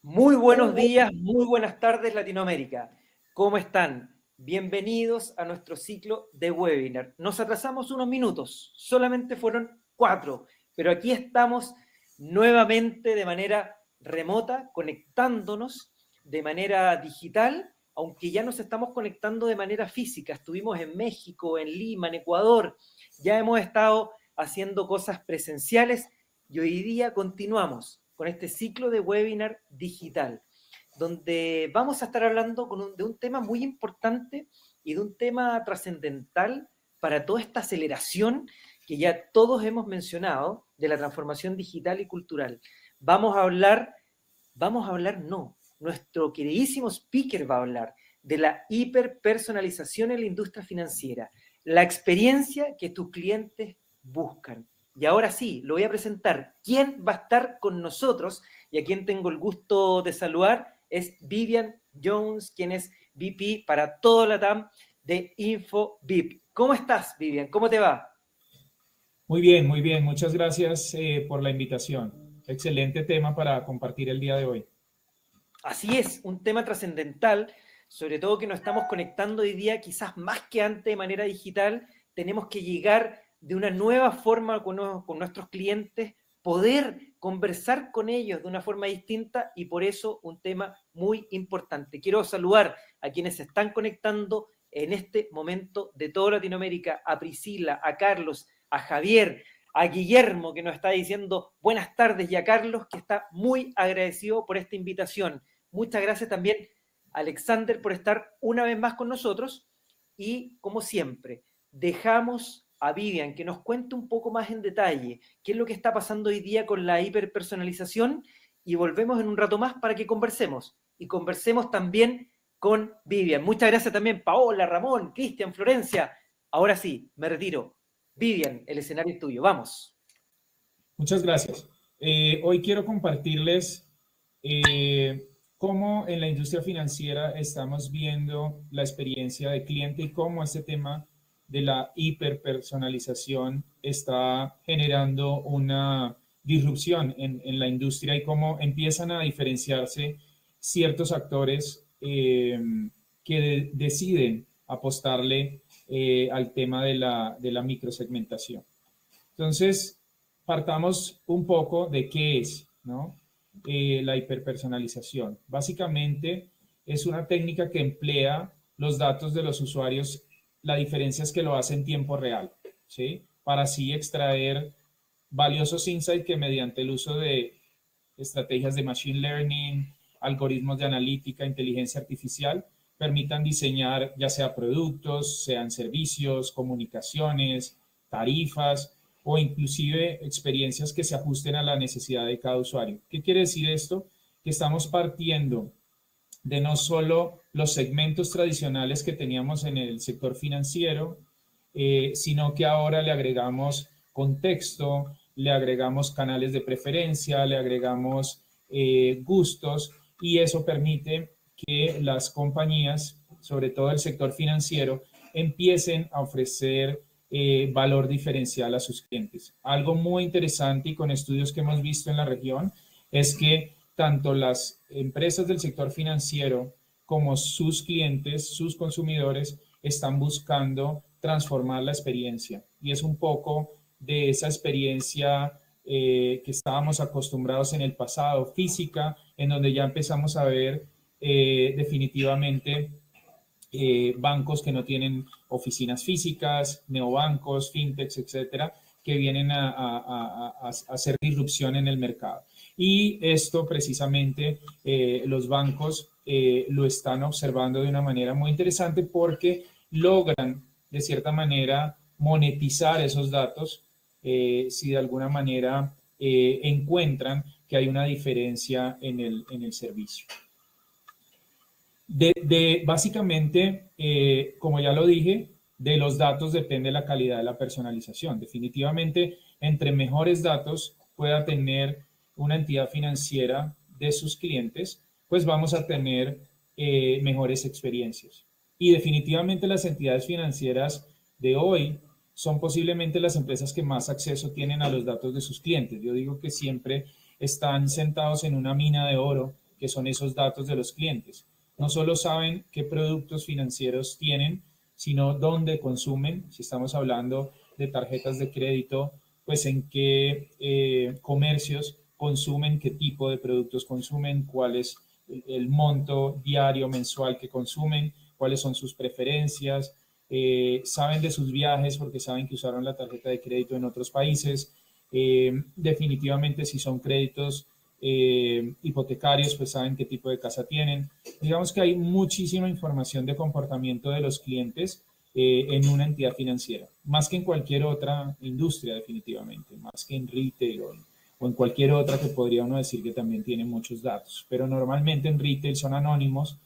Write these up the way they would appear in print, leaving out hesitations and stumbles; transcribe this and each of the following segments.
Muy buenos días, muy buenas tardes Latinoamérica. ¿Cómo están? Bienvenidos a nuestro ciclo de webinar. Nos atrasamos unos minutos, solamente fueron 4, pero aquí estamos nuevamente de manera remota, conectándonos de manera digital, aunque ya nos estamos conectando de manera física. Estuvimos en México, en Lima, en Ecuador, ya hemos estado haciendo cosas presenciales y hoy día continuamos con este ciclo de webinar digital, donde vamos a estar hablando de un tema muy importante y de un tema trascendental para toda esta aceleración que ya todos hemos mencionado de la transformación digital y cultural. No, nuestro queridísimo speaker va a hablar de la hiperpersonalización en la industria financiera, la experiencia que tus clientes buscan. Y ahora sí, lo voy a presentar. ¿Quién va a estar con nosotros? Y a quien tengo el gusto de saludar es Vivian Jones, quien es VP para todo la TAM de InfoVip. ¿Cómo estás, Vivian? ¿Cómo te va? Muy bien, muy bien. Muchas gracias por la invitación. Excelente tema para compartir el día de hoy. Así es, un tema trascendental, sobre todo que nos estamos conectando hoy día, quizás más que antes de manera digital, tenemos que llegar de una nueva forma con nuestros clientes, poder conversar con ellos de una forma distinta y por eso un tema muy importante. Quiero saludar a quienes se están conectando en este momento de toda Latinoamérica, a Priscila, a Carlos, a Javier, a Guillermo que nos está diciendo buenas tardes y a Carlos que está muy agradecido por esta invitación. Muchas gracias también, Alexander, por estar una vez más con nosotros. Y, como siempre, dejamos a Vivian que nos cuente un poco más en detalle qué es lo que está pasando hoy día con la hiperpersonalización y volvemos en un rato más para que conversemos. Y conversemos también con Vivian. Muchas gracias también, Paola, Ramón, Cristian, Florencia. Ahora sí, me retiro. Vivian, el escenario es tuyo. Vamos. Muchas gracias. Hoy quiero compartirles cómo en la industria financiera estamos viendo la experiencia de cliente y cómo este tema de la hiperpersonalización está generando una disrupción en la industria y cómo empiezan a diferenciarse ciertos actores que deciden apostarle al tema de la microsegmentación. Entonces, partamos un poco de qué es, ¿no? La hiperpersonalización. Básicamente es una técnica que emplea los datos de los usuarios. La diferencia es que lo hace en tiempo real, ¿sí? Para así extraer valiosos insights que mediante el uso de estrategias de machine learning, algoritmos de analítica, inteligencia artificial, permitan diseñar ya sea productos, sean servicios, comunicaciones, tarifas o inclusive experiencias que se ajusten a la necesidad de cada usuario. ¿Qué quiere decir esto? Que estamos partiendo de no solo los segmentos tradicionales que teníamos en el sector financiero, sino que ahora le agregamos contexto, le agregamos canales de preferencia, le agregamos gustos y eso permite que las compañías, sobre todo el sector financiero, empiecen a ofrecer valor diferencial a sus clientes. Algo muy interesante y con estudios que hemos visto en la región es que tanto las empresas del sector financiero como sus clientes, sus consumidores, están buscando transformar la experiencia. Y es un poco de esa experiencia que estábamos acostumbrados en el pasado, física, en donde ya empezamos a ver definitivamente bancos que no tienen oficinas físicas, neobancos, fintechs, etcétera, que vienen a hacer disrupción en el mercado. Y esto precisamente los bancos lo están observando de una manera muy interesante porque logran de cierta manera monetizar esos datos si de alguna manera encuentran que hay una diferencia en el servicio. Básicamente, como ya lo dije, de los datos depende la calidad de la personalización. Definitivamente, entre mejores datos pueda tener una entidad financiera de sus clientes, pues vamos a tener mejores experiencias. Y definitivamente las entidades financieras de hoy son posiblemente las empresas que más acceso tienen a los datos de sus clientes. Yo digo que siempre están sentados en una mina de oro que son esos datos de los clientes. No solo saben qué productos financieros tienen, sino dónde consumen. Si estamos hablando de tarjetas de crédito, pues en qué comercios consumen, qué tipo de productos consumen, cuál es el monto diario, mensual que consumen, cuáles son sus preferencias, saben de sus viajes porque saben que usaron la tarjeta de crédito en otros países. Definitivamente si son créditos hipotecarios, pues saben qué tipo de casa tienen. Digamos que hay muchísima información de comportamiento de los clientes en una entidad financiera, más que en cualquier otra industria definitivamente, más que en retail o en cualquier otra que podría uno decir que también tiene muchos datos, pero normalmente en retail son anónimos.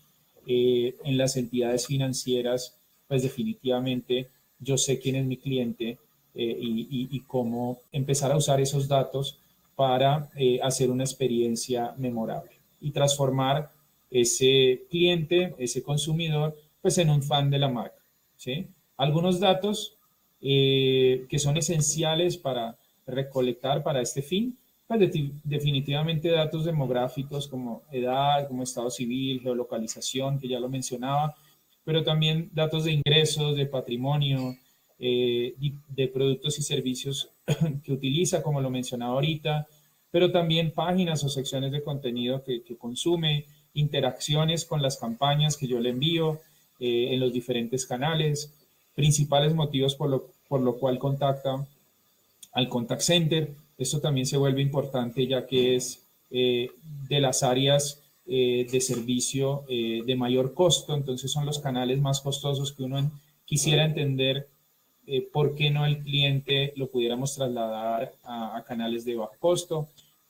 En las entidades financieras, pues definitivamente yo sé quién es mi cliente y cómo empezar a usar esos datos para hacer una experiencia memorable y transformar ese cliente, ese consumidor, pues en un fan de la marca, ¿sí? Algunos datos que son esenciales para recolectar para este fin, pues definitivamente datos demográficos como edad, como estado civil, geolocalización, que ya lo mencionaba, pero también datos de ingresos, de patrimonio, de productos y servicios que utiliza, como lo mencionaba ahorita, pero también páginas o secciones de contenido que consume, interacciones con las campañas que yo le envío en los diferentes canales, principales motivos por lo cual contacta al contact center. Esto también se vuelve importante ya que es de las áreas de servicio de mayor costo, entonces son los canales más costosos que uno quisiera entender por qué no el cliente lo pudiéramos trasladar a canales de bajo costo,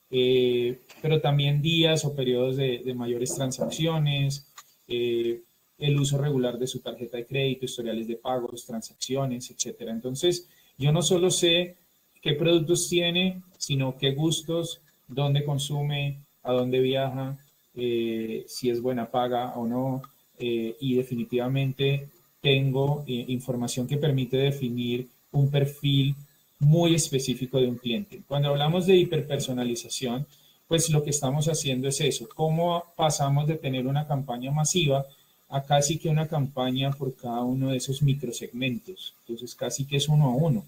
pero también días o periodos de mayores transacciones, el uso regular de su tarjeta de crédito, historiales de pagos, transacciones, etcétera. Entonces, yo no solo sé qué productos tiene, sino qué gustos, dónde consume, a dónde viaja, si es buena paga o no, y definitivamente tengo información que permite definir un perfil muy específico de un cliente. Cuando hablamos de hiperpersonalización, pues lo que estamos haciendo es eso, cómo pasamos de tener una campaña masiva a casi que una campaña por cada uno de esos microsegmentos. Entonces, casi que es uno a uno,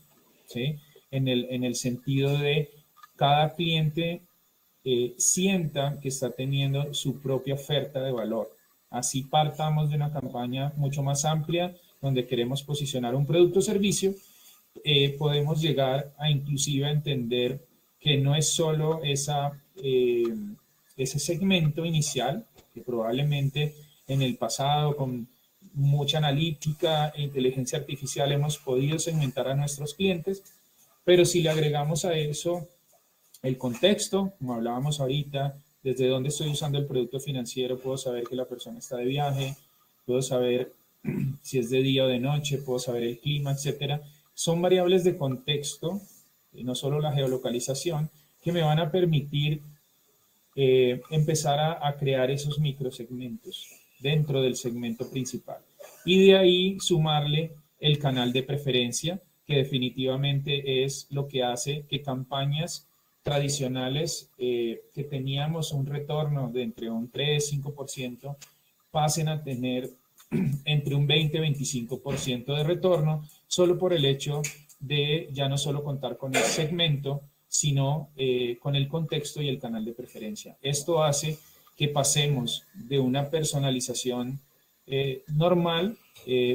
¿sí? En el sentido de cada cliente sienta que está teniendo su propia oferta de valor. Así partamos de una campaña mucho más amplia donde queremos posicionar un producto o servicio, podemos llegar a inclusive a entender que no es solo ese segmento inicial, que probablemente en el pasado con mucha analítica e inteligencia artificial hemos podido segmentar a nuestros clientes, pero si le agregamos a eso el contexto, como hablábamos ahorita, desde dónde estoy usando el producto financiero, puedo saber que la persona está de viaje, puedo saber si es de día o de noche, puedo saber el clima, etcétera. Son variables de contexto, no solo la geolocalización, que me van a permitir empezar a crear esos microsegmentos dentro del segmento principal. Y de ahí sumarle el canal de preferencia, que definitivamente es lo que hace que campañas tradicionales que teníamos un retorno de entre un 3-5% pasen a tener entre un 20-25% de retorno, solo por el hecho de ya no solo contar con el segmento, sino con el contexto y el canal de preferencia. Esto hace que pasemos de una personalización normal,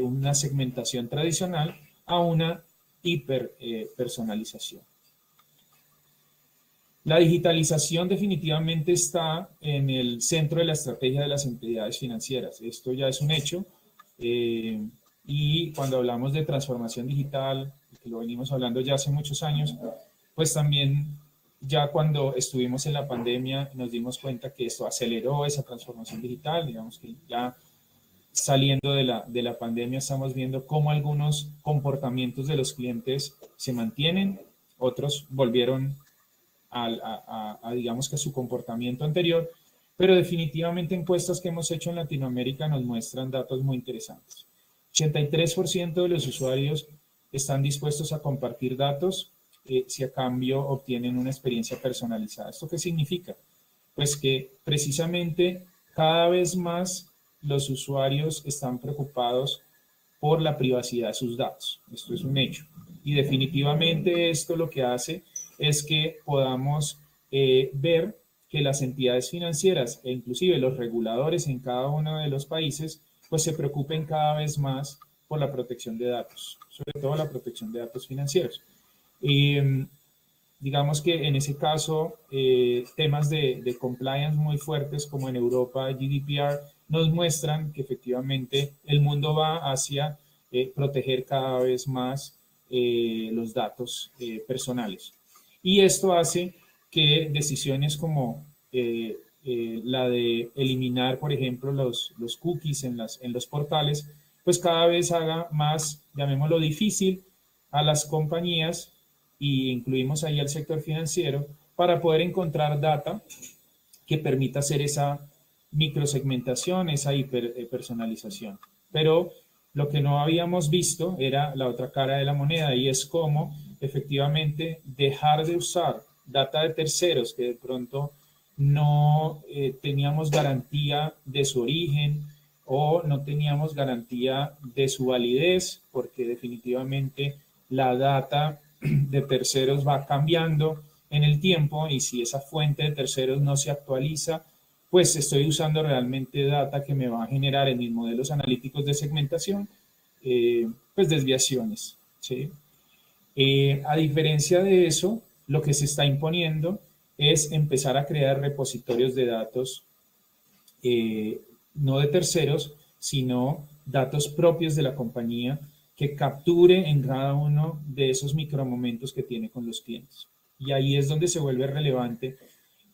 una segmentación tradicional, a una hiperpersonalización. La digitalización definitivamente está en el centro de la estrategia de las entidades financieras. Esto ya es un hecho. Y cuando hablamos de transformación digital, que lo venimos hablando ya hace muchos años, pues también ya cuando estuvimos en la pandemia nos dimos cuenta que esto aceleró esa transformación digital. Digamos que ya saliendo de la pandemia estamos viendo cómo algunos comportamientos de los clientes se mantienen, otros volvieron digamos que a su comportamiento anterior, pero definitivamente encuestas que hemos hecho en Latinoamérica nos muestran datos muy interesantes. 83% de los usuarios están dispuestos a compartir datos si a cambio obtienen una experiencia personalizada. ¿Esto qué significa? Pues que precisamente cada vez más los usuarios están preocupados por la privacidad de sus datos. Esto es un hecho. Y definitivamente esto lo que hace es que podamos ver que las entidades financieras e inclusive los reguladores en cada uno de los países pues se preocupen cada vez más por la protección de datos, sobre todo la protección de datos financieros. Digamos que en ese caso, temas de compliance muy fuertes como en Europa, GDPR, nos muestran que efectivamente el mundo va hacia proteger cada vez más los datos personales. Y esto hace que decisiones como la de eliminar, por ejemplo, los cookies en los portales, pues cada vez haga más, llamémoslo difícil, a las compañías, y incluimos ahí al sector financiero, para poder encontrar data que permita hacer esa microsegmentación, esa hiperpersonalización. Pero lo que no habíamos visto era la otra cara de la moneda, y es cómo efectivamente dejar de usar data de terceros que de pronto no teníamos garantía de su origen o no teníamos garantía de su validez, porque definitivamente la data de terceros va cambiando en el tiempo, y si esa fuente de terceros no se actualiza, pues estoy usando realmente data que me va a generar en mis modelos analíticos de segmentación, pues desviaciones, ¿sí? A diferencia de eso, lo que se está imponiendo es empezar a crear repositorios de datos, no de terceros, sino datos propios de la compañía, que capture en cada uno de esos micromomentos que tiene con los clientes. Y ahí es donde se vuelve relevante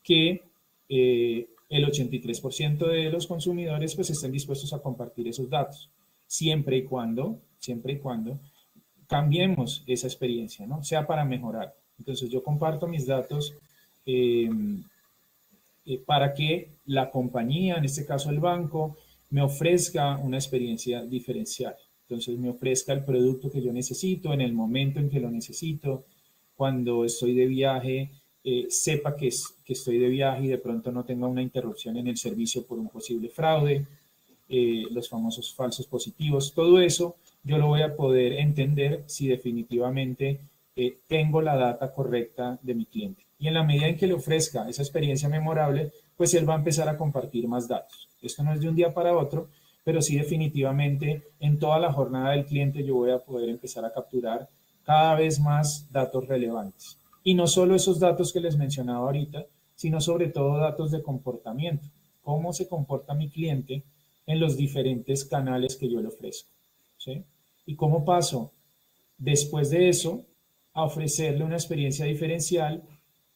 que el 83% de los consumidores pues estén dispuestos a compartir esos datos, siempre y cuando cambiemos esa experiencia, ¿no? Sea para mejorar. Entonces yo comparto mis datos para que la compañía, en este caso el banco, me ofrezca una experiencia diferencial. Entonces me ofrezca el producto que yo necesito en el momento en que lo necesito. Cuando estoy de viaje, sepa que estoy de viaje y de pronto no tenga una interrupción en el servicio por un posible fraude, los famosos falsos positivos. Todo eso yo lo voy a poder entender si definitivamente tengo la data correcta de mi cliente. Y en la medida en que le ofrezca esa experiencia memorable, pues él va a empezar a compartir más datos. Esto no es de un día para otro, pero sí definitivamente en toda la jornada del cliente yo voy a poder empezar a capturar cada vez más datos relevantes. Y no solo esos datos que les mencionaba ahorita, sino sobre todo datos de comportamiento. Cómo se comporta mi cliente en los diferentes canales que yo le ofrezco, ¿sí? Y cómo paso después de eso a ofrecerle una experiencia diferencial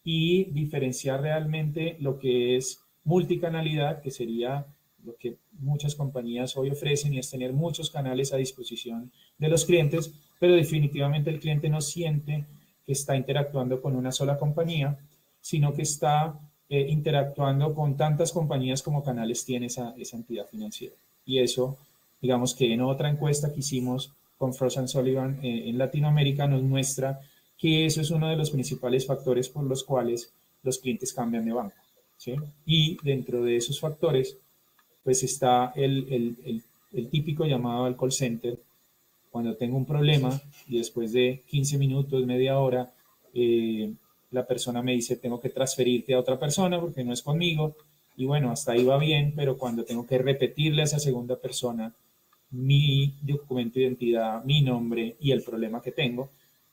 y diferenciar realmente lo que es multicanalidad, que sería lo que muchas compañías hoy ofrecen, y es tener muchos canales a disposición de los clientes, pero definitivamente el cliente no siente que está interactuando con una sola compañía, sino que está interactuando con tantas compañías como canales tiene esa entidad financiera. Y eso, digamos que en otra encuesta que hicimos con Frost & Sullivan en Latinoamérica, nos muestra que eso es uno de los principales factores por los cuales los clientes cambian de banco, ¿sí? Y dentro de esos factores, pues está el típico llamado al call center, cuando tengo un problema y después de 15 minutos, media hora, la persona me dice, tengo que transferirte a otra persona porque no es conmigo. Y bueno, hasta ahí va bien, pero cuando tengo que repetirle a esa segunda persona mi documento de identidad, mi nombre y el problema que tengo,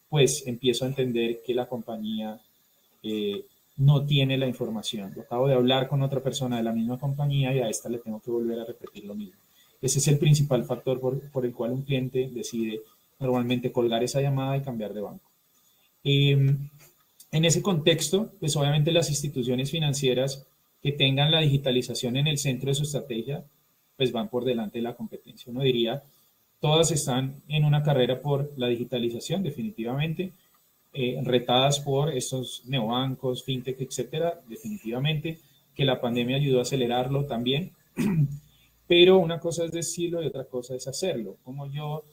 pues empiezo a entender que la compañía no tiene la información. Yo acabo de hablar con otra persona de la misma compañía y a esta le tengo que volver a repetir lo mismo. Ese es el principal factor por el cual un cliente decide normalmente colgar esa llamada y cambiar de banco. En ese contexto, pues obviamente las instituciones financieras que tengan la digitalización en el centro de su estrategia, pues van por delante de la competencia. Uno diría, todas están en una carrera por la digitalización, definitivamente, retadas por estos neobancos, fintech, etcétera, definitivamente, que la pandemia ayudó a acelerarlo también. Pero una cosa es decirlo y otra cosa es hacerlo. Como yo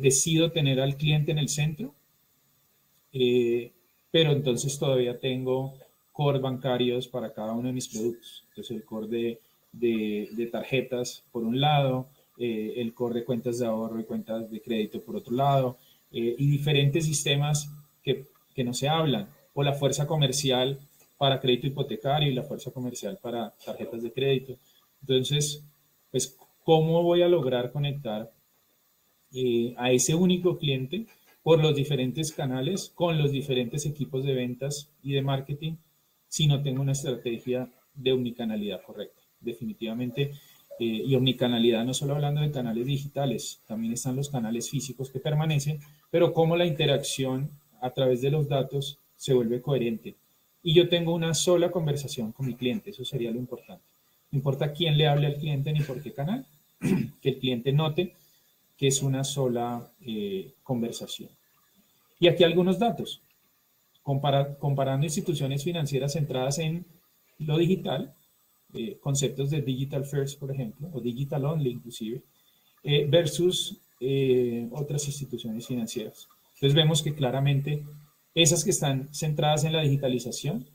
decido tener al cliente en el centro, pero entonces todavía tengo core bancarios para cada uno de mis productos. Entonces el core de tarjetas por un lado, el core de cuentas de ahorro y cuentas de crédito por otro lado, y diferentes sistemas que no se hablan, o la fuerza comercial para crédito hipotecario y la fuerza comercial para tarjetas de crédito. Entonces, pues, ¿cómo voy a lograr conectar a ese único cliente por los diferentes canales, con los diferentes equipos de ventas y de marketing, si no tengo una estrategia de omnicanalidad correcta? Definitivamente, y omnicanalidad no solo hablando de canales digitales, también están los canales físicos que permanecen, pero cómo la interacción a través de los datos se vuelve coherente. Y yo tengo una sola conversación con mi cliente, eso sería lo importante. No importa quién le hable al cliente ni por qué canal, que el cliente note que es una sola conversación. Y aquí algunos datos. Comparando instituciones financieras centradas en lo digital, conceptos de digital first, por ejemplo, o digital only inclusive, versus otras instituciones financieras. Entonces vemos que claramente esas que están centradas en la digitalización,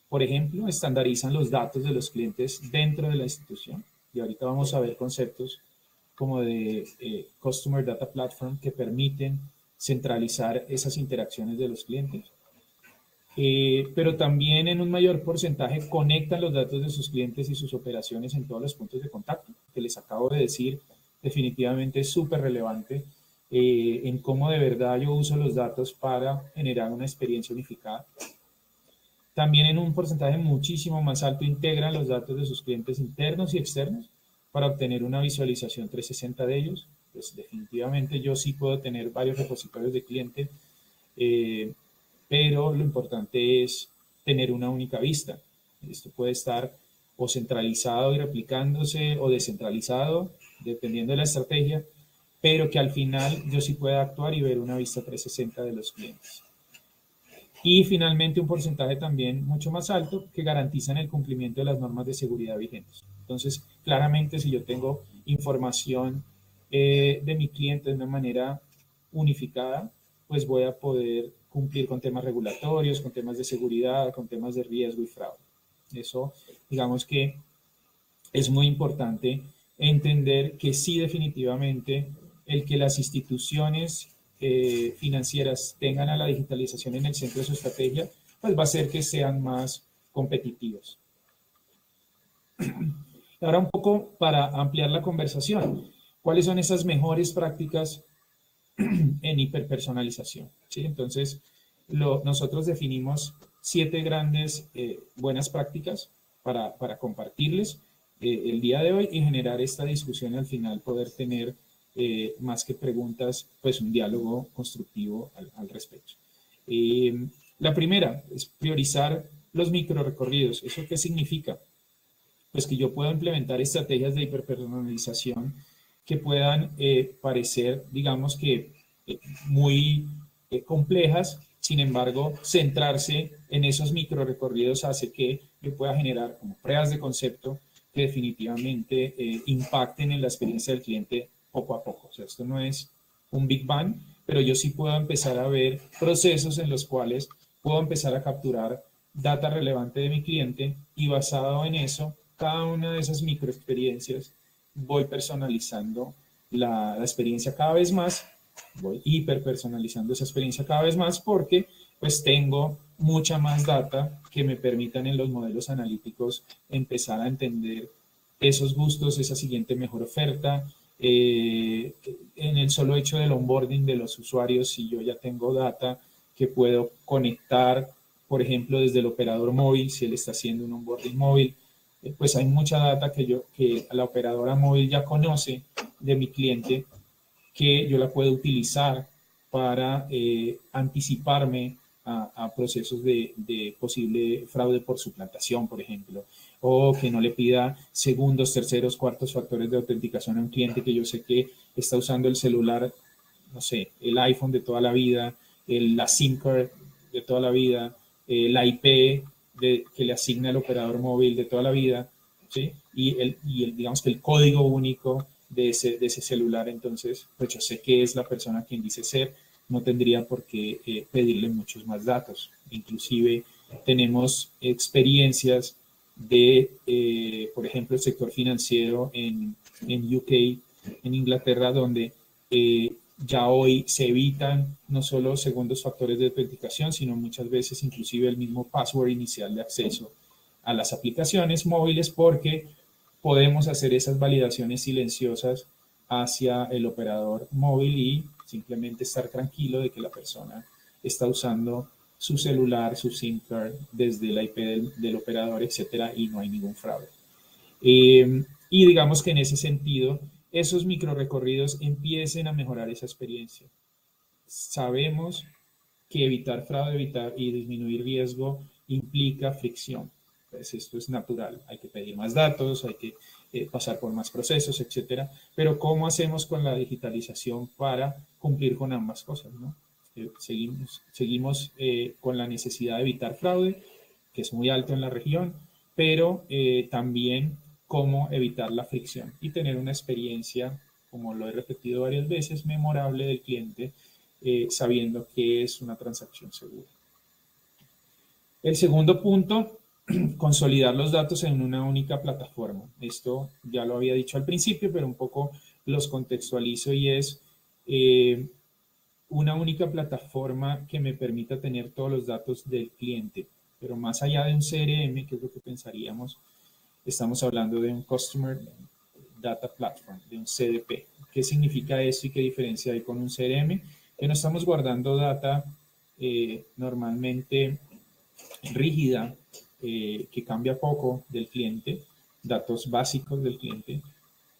por ejemplo, estandarizan los datos de los clientes dentro de la institución. Y ahorita vamos a ver conceptos como de Customer Data Platform que permiten centralizar esas interacciones de los clientes. Pero también en un mayor porcentaje conectan los datos de sus clientes y sus operaciones en todos los puntos de contacto, que les acabo de decir, definitivamente es súper relevante en cómo de verdad yo uso los datos para generar una experiencia unificada. También en un porcentaje muchísimo más alto integran los datos de sus clientes internos y externos para obtener una visualización 360 de ellos. Pues definitivamente yo sí puedo tener varios repositorios de clientes, pero lo importante es tener una única vista. Esto puede estar o centralizado y replicándose o descentralizado, dependiendo de la estrategia, pero que al final yo sí pueda actuar y ver una vista 360 de los clientes. Y finalmente un porcentaje también mucho más alto que garantizan el cumplimiento de las normas de seguridad vigentes. Entonces, claramente si yo tengo información de mi cliente de una manera unificada, pues voy a poder cumplir con temas regulatorios, con temas de seguridad, con temas de riesgo y fraude. Eso, digamos que es muy importante entender que sí, definitivamente, el que las instituciones financieras tengan a la digitalización en el centro de su estrategia, pues va a hacer que sean más competitivos. Ahora un poco para ampliar la conversación, ¿cuáles son esas mejores prácticas en hiperpersonalización? ¿Sí? Entonces, nosotros definimos 7 grandes buenas prácticas para compartirles el día de hoy y generar esta discusión y al final poder tener más que preguntas, pues un diálogo constructivo al respecto. La primera es priorizar los microrecorridos. ¿Eso qué significa? Pues que yo puedo implementar estrategias de hiperpersonalización que puedan parecer, digamos que muy complejas, sin embargo, centrarse en esos microrecorridos hace que yo pueda generar como pruebas de concepto que definitivamente impacten en la experiencia del cliente poco a poco. O sea, esto no es un Big Bang, pero yo sí puedo empezar a ver procesos en los cuales puedo empezar a capturar data relevante de mi cliente y basado en eso, cada una de esas microexperiencias voy personalizando la experiencia cada vez más, voy hiperpersonalizando esa experiencia cada vez más porque pues tengo mucha más data que me permitan en los modelos analíticos empezar a entender esos gustos, esa siguiente mejor oferta. En el solo hecho del onboarding de los usuarios, si yo ya tengo data que puedo conectar, por ejemplo, desde el operador móvil, si él está haciendo un onboarding móvil, pues hay mucha data que la operadora móvil ya conoce de mi cliente que yo la puedo utilizar para anticiparme a procesos de posible fraude por suplantación, por ejemplo, o que no le pida segundos, terceros, cuartos factores de autenticación a un cliente que yo sé que está usando el celular, no sé, el iPhone de toda la vida, la SIM card de toda la vida, la IP que le asigna el operador móvil de toda la vida, ¿sí? Digamos que el código único de ese celular, entonces, pues yo sé que es la persona quien dice ser, no tendría por qué pedirle muchos más datos. Inclusive tenemos experiencias de, por ejemplo, el sector financiero en UK, en Inglaterra, donde ya hoy se evitan no solo segundos factores de autenticación, sino muchas veces inclusive el mismo password inicial de acceso a las aplicaciones móviles, porque podemos hacer esas validaciones silenciosas hacia el operador móvil y simplemente estar tranquilo de que la persona está usando su celular, su SIM card desde la IP del operador, etcétera, y no hay ningún fraude. Y digamos que en ese sentido, esos micro recorridos empiecen a mejorar esa experiencia. Sabemos que evitar fraude, evitar y disminuir riesgo implica fricción. Pues esto es natural, hay que pedir más datos, hay que pasar por más procesos, etcétera. Pero ¿cómo hacemos con la digitalización para cumplir con ambas cosas, ¿no? Seguimos con la necesidad de evitar fraude, que es muy alto en la región, pero también cómo evitar la fricción y tener una experiencia, como lo he repetido varias veces, memorable del cliente, sabiendo que es una transacción segura. El segundo punto, consolidar los datos en una única plataforma. Esto ya lo había dicho al principio, pero un poco los contextualizo y es una única plataforma que me permita tener todos los datos del cliente. Pero más allá de un CRM, que es lo que pensaríamos, estamos hablando de un Customer Data Platform, de un CDP. ¿Qué significa esto y qué diferencia hay con un CRM? Que no estamos guardando data normalmente rígida, que cambia poco del cliente, datos básicos del cliente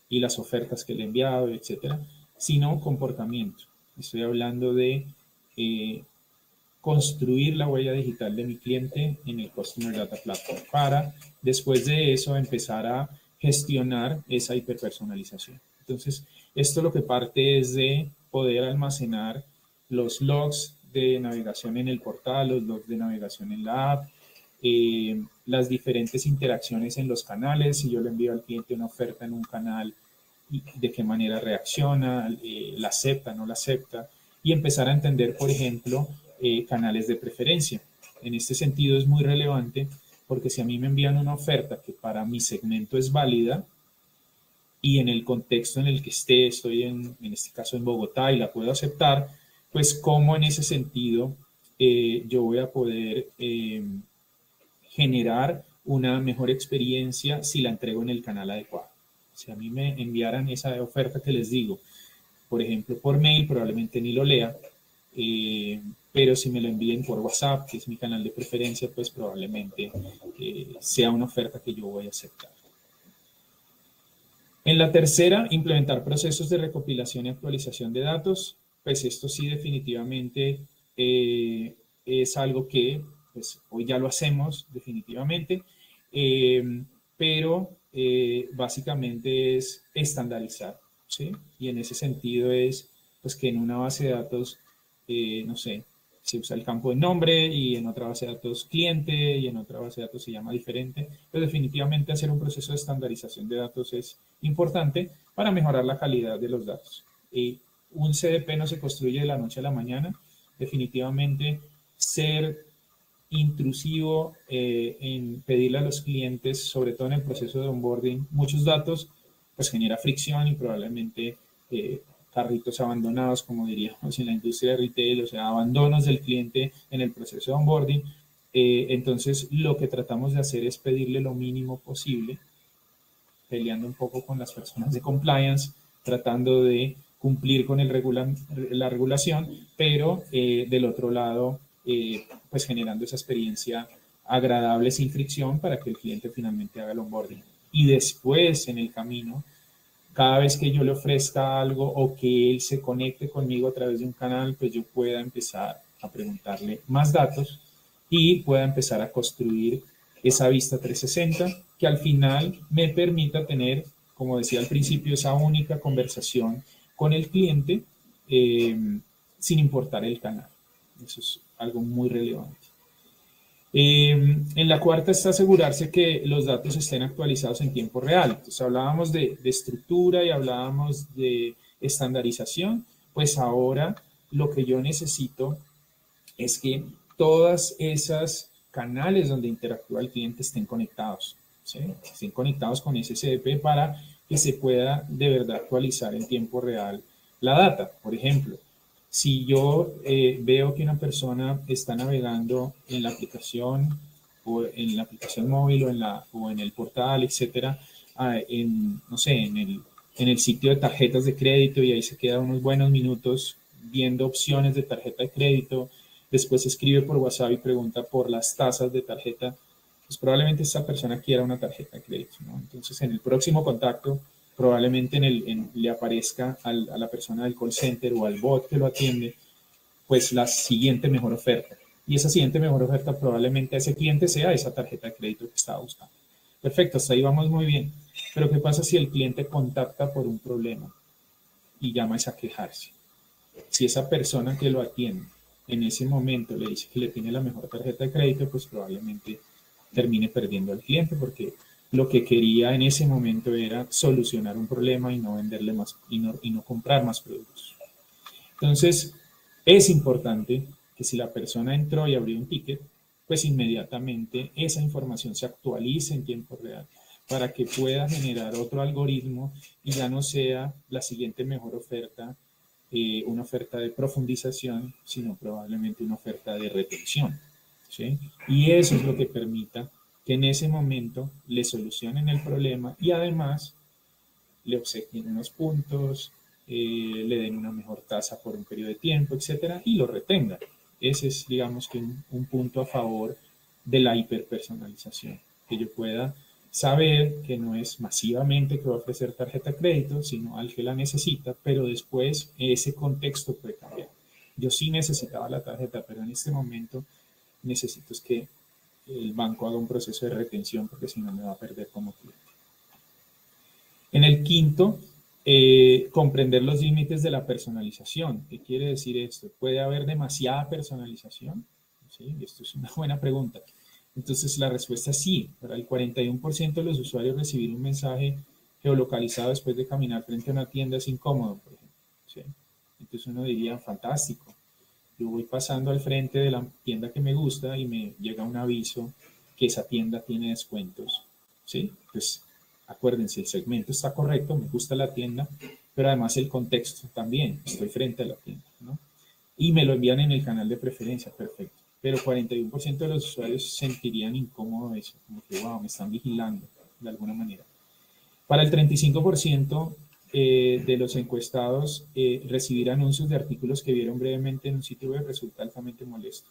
y las ofertas que le he enviado, etcétera, sino comportamiento. Estoy hablando de construir la huella digital de mi cliente en el Customer Data Platform para después de eso empezar a gestionar esa hiperpersonalización. Entonces, esto lo que parte es de poder almacenar los logs de navegación en el portal, los logs de navegación en la app, las diferentes interacciones en los canales. Si yo le envío al cliente una oferta en un canal, de qué manera reacciona, la acepta, no la acepta, y empezar a entender, por ejemplo, canales de preferencia. En este sentido es muy relevante porque si a mí me envían una oferta que para mi segmento es válida y en el contexto en el que esté, estoy en este caso en Bogotá y la puedo aceptar, pues cómo en ese sentido yo voy a poder generar una mejor experiencia si la entrego en el canal adecuado. Si a mí me enviaran esa oferta que les digo, por ejemplo, por mail, probablemente ni lo lea, pero si me lo envíen por WhatsApp, que es mi canal de preferencia, pues probablemente sea una oferta que yo voy a aceptar. En la tercera, implementar procesos de recopilación y actualización de datos. Pues esto sí definitivamente es algo que pues, hoy ya lo hacemos definitivamente, pero básicamente es estandarizar, ¿sí? Y en ese sentido es pues, que en una base de datos, no sé, se usa el campo de nombre y en otra base de datos cliente y en otra base de datos se llama diferente, pero definitivamente hacer un proceso de estandarización de datos es importante para mejorar la calidad de los datos. Un CDP no se construye de la noche a la mañana, definitivamente ser intrusivo en pedirle a los clientes, sobre todo en el proceso de onboarding, muchos datos, pues genera fricción y probablemente carritos abandonados, como diríamos en la industria de retail, o sea, abandonos del cliente en el proceso de onboarding. Entonces, lo que tratamos de hacer es pedirle lo mínimo posible, peleando un poco con las personas de compliance, tratando de cumplir con la regulación, pero del otro lado, pues generando esa experiencia agradable sin fricción para que el cliente finalmente haga el onboarding. Y después, en el camino, cada vez que yo le ofrezca algo o que él se conecte conmigo a través de un canal, pues yo pueda empezar a preguntarle más datos y pueda empezar a construir esa vista 360 que al final me permita tener, como decía al principio, esa única conversación con el cliente sin importar el canal. Eso es algo muy relevante. En la cuarta está asegurarse que los datos estén actualizados en tiempo real. Entonces hablábamos de estructura y hablábamos de estandarización, pues ahora lo que yo necesito es que todas esas canales donde interactúa el cliente estén conectados, ¿sí? Estén conectados con ese SDP para que se pueda de verdad actualizar en tiempo real la data. Por ejemplo, si yo veo que una persona está navegando en la aplicación o en la aplicación móvil o en el portal, etcétera, no sé, en el sitio de tarjetas de crédito y ahí se queda unos buenos minutos viendo opciones de tarjeta de crédito, después escribe por WhatsApp y pregunta por las tasas de tarjeta, pues probablemente esta persona quiera una tarjeta de crédito, ¿no? Entonces, en el próximo contacto, probablemente le aparezca a la persona del call center o al bot que lo atiende, pues la siguiente mejor oferta. Y esa siguiente mejor oferta probablemente a ese cliente sea esa tarjeta de crédito que estaba buscando. Perfecto, hasta ahí vamos muy bien. Pero ¿qué pasa si el cliente contacta por un problema y llama a quejarse? Si esa persona que lo atiende en ese momento le dice que le tiene la mejor tarjeta de crédito, pues probablemente termine perdiendo al cliente porque lo que quería en ese momento era solucionar un problema y no venderle más y no comprar más productos. Entonces, es importante que si la persona entró y abrió un ticket, pues inmediatamente esa información se actualice en tiempo real para que pueda generar otro algoritmo y ya no sea la siguiente mejor oferta, una oferta de profundización, sino probablemente una oferta de retención, ¿sí? Y eso es lo que permita que en ese momento le solucionen el problema y además le obsequien unos puntos, le den una mejor tasa por un periodo de tiempo, etcétera, y lo retengan. Ese es, digamos, que un punto a favor de la hiperpersonalización, que yo pueda saber que no es masivamente que va a ofrecer tarjeta de crédito, sino al que la necesita, pero después ese contexto puede cambiar. Yo sí necesitaba la tarjeta, pero en este momento necesito es que el banco haga un proceso de retención porque si no me va a perder como cliente. En el quinto, comprender los límites de la personalización. ¿Qué quiere decir esto? ¿Puede haber demasiada personalización? ¿Sí? Esto es una buena pregunta. Entonces, la respuesta es sí. Para el 41% de los usuarios recibir un mensaje geolocalizado después de caminar frente a una tienda es incómodo, por ejemplo. ¿Sí? Entonces, uno diría, fantástico. Yo voy pasando al frente de la tienda que me gusta y me llega un aviso que esa tienda tiene descuentos. ¿Sí? Pues, acuérdense, el segmento está correcto, me gusta la tienda, pero además el contexto también, estoy frente a la tienda, ¿no? Y me lo envían en el canal de preferencia, perfecto. Pero 41% de los usuarios sentirían incómodo eso, como que, wow, me están vigilando de alguna manera. Para el 35% de los encuestados, recibir anuncios de artículos que vieron brevemente en un sitio web resulta altamente molesto.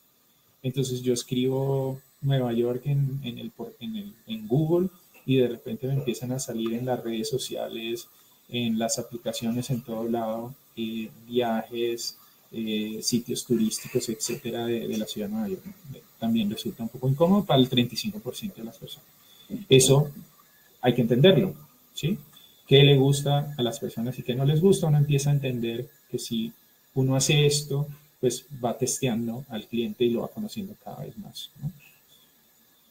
Entonces yo escribo Nueva York en Google y de repente me empiezan a salir en las redes sociales, en las aplicaciones en todo lado, viajes, sitios turísticos, etcétera, de la ciudad de Nueva York. También resulta un poco incómodo para el 35% de las personas. Eso hay que entenderlo, ¿sí? ¿Qué le gusta a las personas y qué no les gusta? Uno empieza a entender que si uno hace esto, pues va testeando al cliente y lo va conociendo cada vez más, ¿no?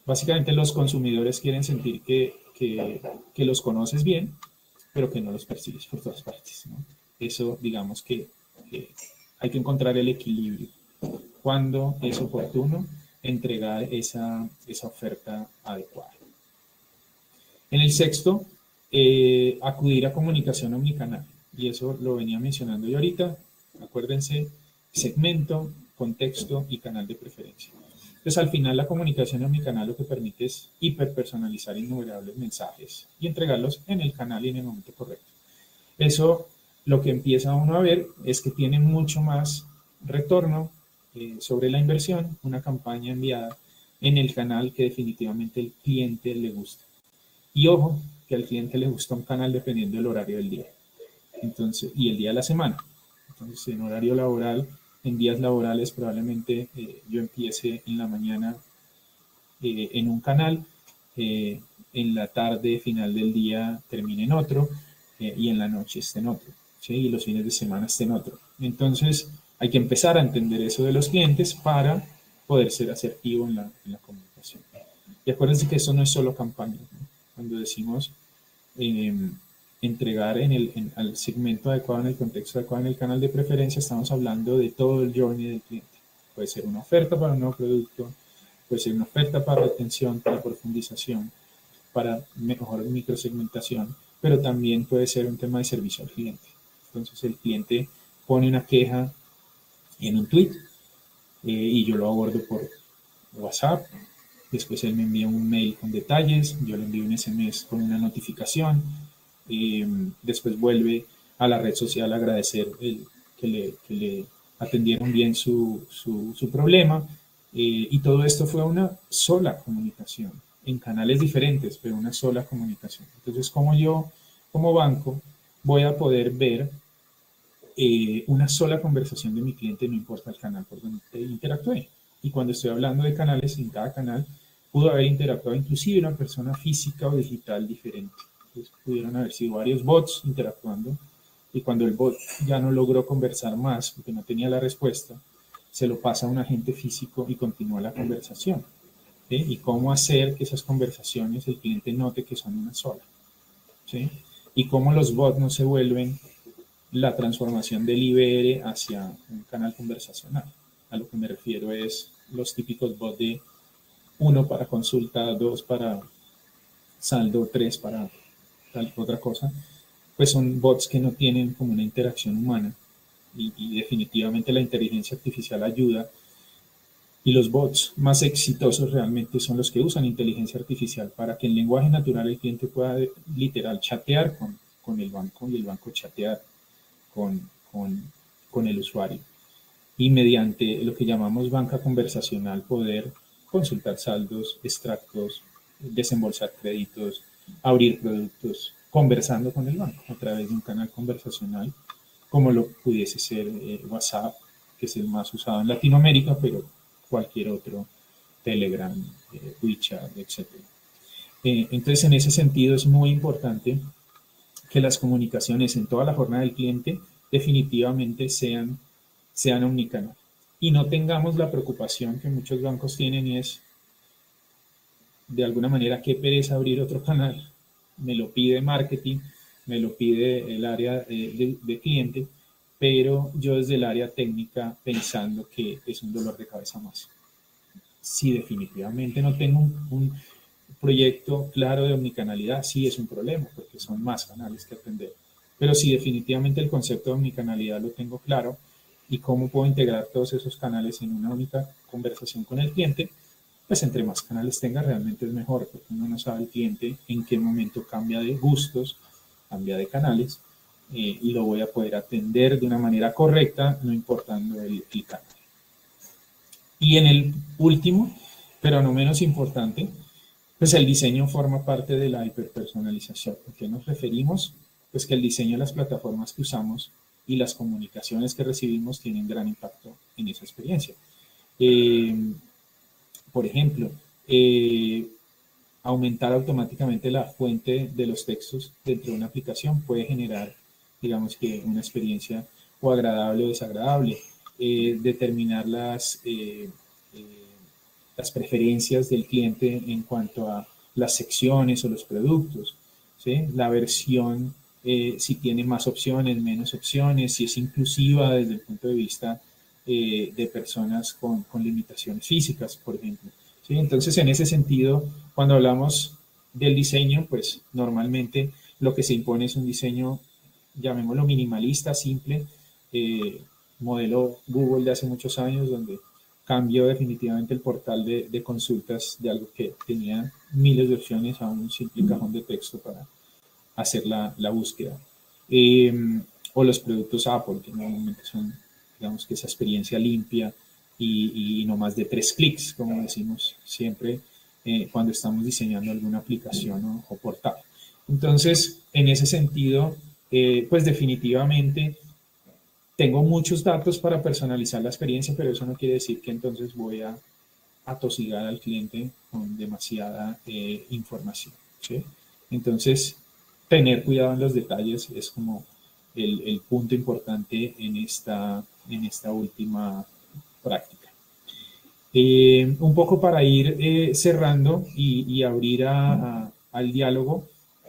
Básicamente los consumidores quieren sentir que los conoces bien, pero que no los persigues por todas partes, ¿no? Eso, digamos que hay que encontrar el equilibrio. Cuando es oportuno entregar esa oferta adecuada. En el sexto, acudir a comunicación omnicanal. Y eso lo venía mencionando yo ahorita. Acuérdense, segmento, contexto y canal de preferencia. Entonces, al final, la comunicación omnicanal lo que permite es hiperpersonalizar innumerables mensajes y entregarlos en el canal y en el momento correcto. Eso, lo que empieza uno a ver es que tiene mucho más retorno sobre la inversión, una campaña enviada en el canal que definitivamente el cliente le gusta. Y ojo, que al cliente le gusta un canal dependiendo del horario del día. Entonces, y el día de la semana. Entonces, en horario laboral, en días laborales, probablemente yo empiece en la mañana en un canal, en la tarde, final del día, termine en otro, y en la noche esté en otro, ¿sí? Y los fines de semana esté en otro. Entonces, hay que empezar a entender eso de los clientes para poder ser asertivo en la comunicación. Y acuérdense que eso no es solo campaña, ¿no? Cuando decimos entregar al segmento adecuado, en el contexto adecuado, en el canal de preferencia, estamos hablando de todo el journey del cliente. Puede ser una oferta para un nuevo producto, puede ser una oferta para retención, para profundización, para mejor microsegmentación, pero también puede ser un tema de servicio al cliente. Entonces el cliente pone una queja en un tweet y yo lo abordo por WhatsApp. Después él me envía un mail con detalles, yo le envío un SMS con una notificación. Después vuelve a la red social a agradecer que le atendieron bien su problema. Y todo esto fue una sola comunicación, en canales diferentes, pero una sola comunicación. Entonces, como yo, como banco, voy a poder ver una sola conversación de mi cliente, no importa el canal por donde interactúe. Y cuando estoy hablando de canales, en cada canal pudo haber interactuado inclusive una persona física o digital diferente. Entonces, pudieron haber sido varios bots interactuando, y cuando el bot ya no logró conversar más porque no tenía la respuesta, se lo pasa a un agente físico y continúa la conversación. ¿Sí? Y cómo hacer que esas conversaciones el cliente note que son una sola. ¿Sí? Y cómo los bots no se vuelven la transformación del IBR hacia un canal conversacional. A lo que me refiero es los típicos bots de 1 para consulta, 2 para saldo, 3 para tal otra cosa, pues son bots que no tienen como una interacción humana, y definitivamente la inteligencia artificial ayuda, y los bots más exitosos realmente son los que usan inteligencia artificial para que en lenguaje natural el cliente pueda literal chatear con el banco y el banco chatear con el usuario, y mediante lo que llamamos banca conversacional poder consultar saldos, extractos, desembolsar créditos, abrir productos, conversando con el banco a través de un canal conversacional, como lo pudiese ser WhatsApp, que es el más usado en Latinoamérica, pero cualquier otro, Telegram, WeChat, etc. Entonces, en ese sentido es muy importante que las comunicaciones en toda la jornada del cliente definitivamente sean omnicanal. Y no tengamos la preocupación que muchos bancos tienen, y es, de alguna manera, qué pereza abrir otro canal. Me lo pide marketing, me lo pide el área de cliente, pero yo desde el área técnica pensando que es un dolor de cabeza más. Si definitivamente no tengo un proyecto claro de omnicanalidad, sí es un problema, porque son más canales que atender. Pero si definitivamente el concepto de omnicanalidad lo tengo claro, y cómo puedo integrar todos esos canales en una única conversación con el cliente, pues entre más canales tenga realmente es mejor, porque uno no sabe el cliente en qué momento cambia de gustos, cambia de canales, y lo voy a poder atender de una manera correcta, no importando el canal. Y en el último, pero no menos importante, pues el diseño forma parte de la hiperpersonalización. ¿A qué nos referimos? Pues que el diseño de las plataformas que usamos y las comunicaciones que recibimos tienen gran impacto en esa experiencia. Por ejemplo, aumentar automáticamente la fuente de los textos dentro de una aplicación puede generar, digamos que, una experiencia o agradable o desagradable. Determinar las preferencias del cliente en cuanto a las secciones o los productos, ¿sí? La versión, si tiene más opciones, menos opciones, si es inclusiva desde el punto de vista de personas con limitaciones físicas, por ejemplo. ¿Sí? Entonces, en ese sentido, cuando hablamos del diseño, pues normalmente lo que se impone es un diseño, llamémoslo minimalista, simple, modelo Google de hace muchos años, donde cambió definitivamente el portal de consultas de algo que tenía miles de opciones a un simple cajón de texto para hacer la búsqueda. O los productos Apple, que normalmente son, digamos, que esa experiencia limpia y no más de 3 clics, como decimos siempre cuando estamos diseñando alguna aplicación o portal. Entonces, en ese sentido, pues definitivamente tengo muchos datos para personalizar la experiencia, pero eso no quiere decir que entonces voy a atosigar al cliente con demasiada información, ¿sí? Entonces, tener cuidado en los detalles es como el punto importante en esta última práctica. Un poco para ir cerrando y abrir al diálogo,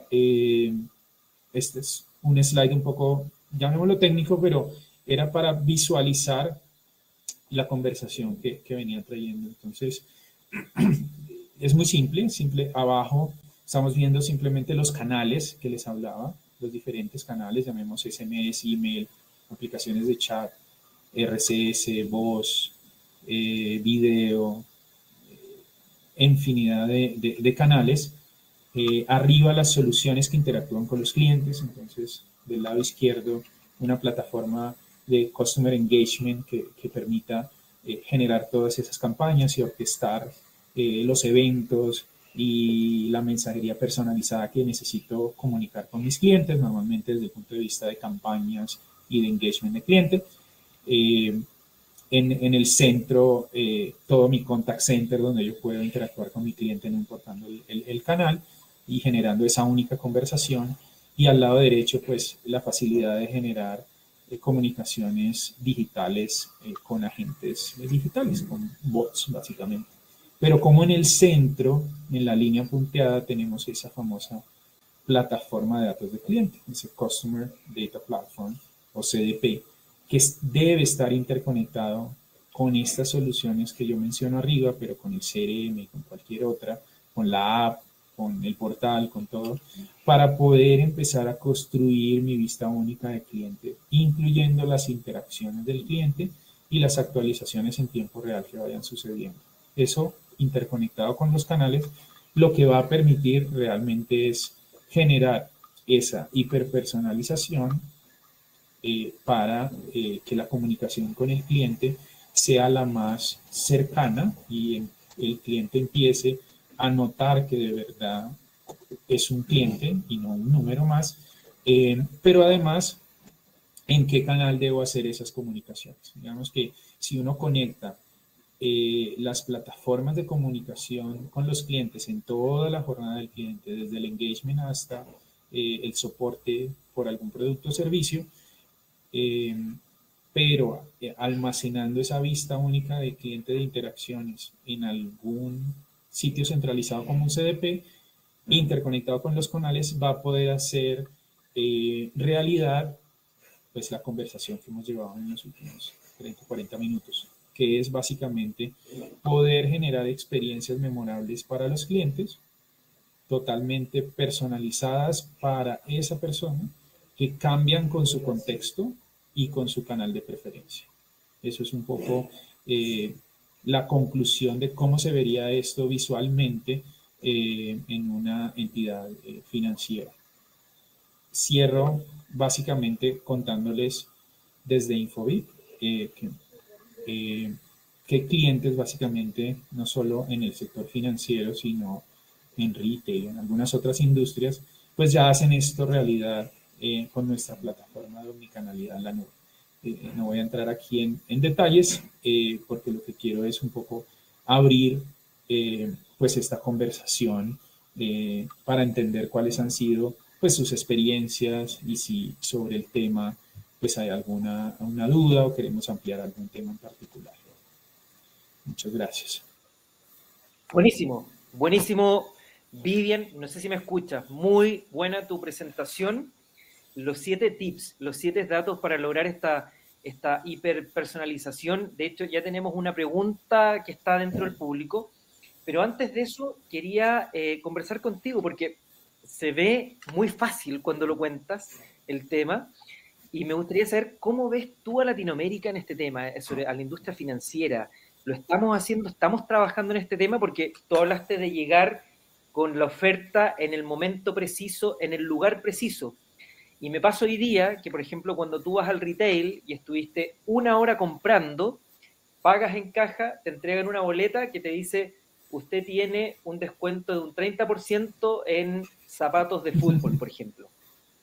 este es un slide un poco, llamémoslo técnico, pero era para visualizar la conversación que venía trayendo. Entonces, Es muy simple. Abajo estamos viendo simplemente los canales que les hablaba, los diferentes canales, llamemos SMS, email, aplicaciones de chat, RCS, voz, video, infinidad de canales. Arriba las soluciones que interactúan con los clientes, entonces del lado izquierdo una plataforma de Customer Engagement que permita generar todas esas campañas y orquestar los eventos y la mensajería personalizada que necesito comunicar con mis clientes, normalmente desde el punto de vista de campañas y de engagement de cliente. En el centro, todo mi contact center donde yo puedo interactuar con mi cliente no importando el canal y generando esa única conversación. Y al lado derecho, pues la facilidad de generar comunicaciones digitales con agentes digitales, con bots básicamente. Pero como en el centro, en la línea punteada, tenemos esa famosa plataforma de datos de cliente, ese Customer Data Platform o CDP, que debe estar interconectado con estas soluciones que yo menciono arriba, pero con el CRM, con cualquier otra, con la app, con el portal, con todo, para poder empezar a construir mi vista única de cliente, incluyendo las interacciones del cliente y las actualizaciones en tiempo real que vayan sucediendo. Eso interconectado con los canales, lo que va a permitir realmente es generar esa hiperpersonalización para que la comunicación con el cliente sea la más cercana y el cliente empiece a notar que de verdad es un cliente y no un número más, pero además, ¿en qué canal debo hacer esas comunicaciones? Digamos que si uno conecta las plataformas de comunicación con los clientes en toda la jornada del cliente, desde el engagement hasta el soporte por algún producto o servicio, pero almacenando esa vista única de cliente de interacciones en algún sitio centralizado como un CDP, interconectado con los canales, va a poder hacer realidad pues la conversación que hemos llevado en los últimos 30 o 40 minutos, que es básicamente poder generar experiencias memorables para los clientes, totalmente personalizadas para esa persona, que cambian con su contexto y con su canal de preferencia. Eso es un poco la conclusión de cómo se vería esto visualmente en una entidad financiera. Cierro básicamente contándoles desde Infobip que clientes básicamente, no solo en el sector financiero, sino en retail, en algunas otras industrias, pues ya hacen esto realidad con nuestra plataforma de omnicanalidad en la nube. No voy a entrar aquí en detalles porque lo que quiero es un poco abrir pues esta conversación para entender cuáles han sido pues sus experiencias y si sobre el tema pues hay alguna duda o queremos ampliar algún tema en particular. Muchas gracias. Buenísimo, buenísimo, Vivian, no sé si me escuchas, muy buena tu presentación. Los 7 tips, los 7 datos para lograr esta hiperpersonalización. De hecho, ya tenemos una pregunta que está dentro del público, pero antes de eso quería conversar contigo porque se ve muy fácil cuando lo cuentas el tema y me gustaría saber cómo ves tú a Latinoamérica en este tema, sobre a la industria financiera. Lo estamos haciendo, estamos trabajando en este tema porque tú hablaste de llegar con la oferta en el momento preciso, en el lugar preciso. Y me pasa hoy día que, por ejemplo, cuando tú vas al retail y estuviste 1 hora comprando, pagas en caja, te entregan una boleta que te dice, usted tiene un descuento de un 30% en zapatos de fútbol, por ejemplo.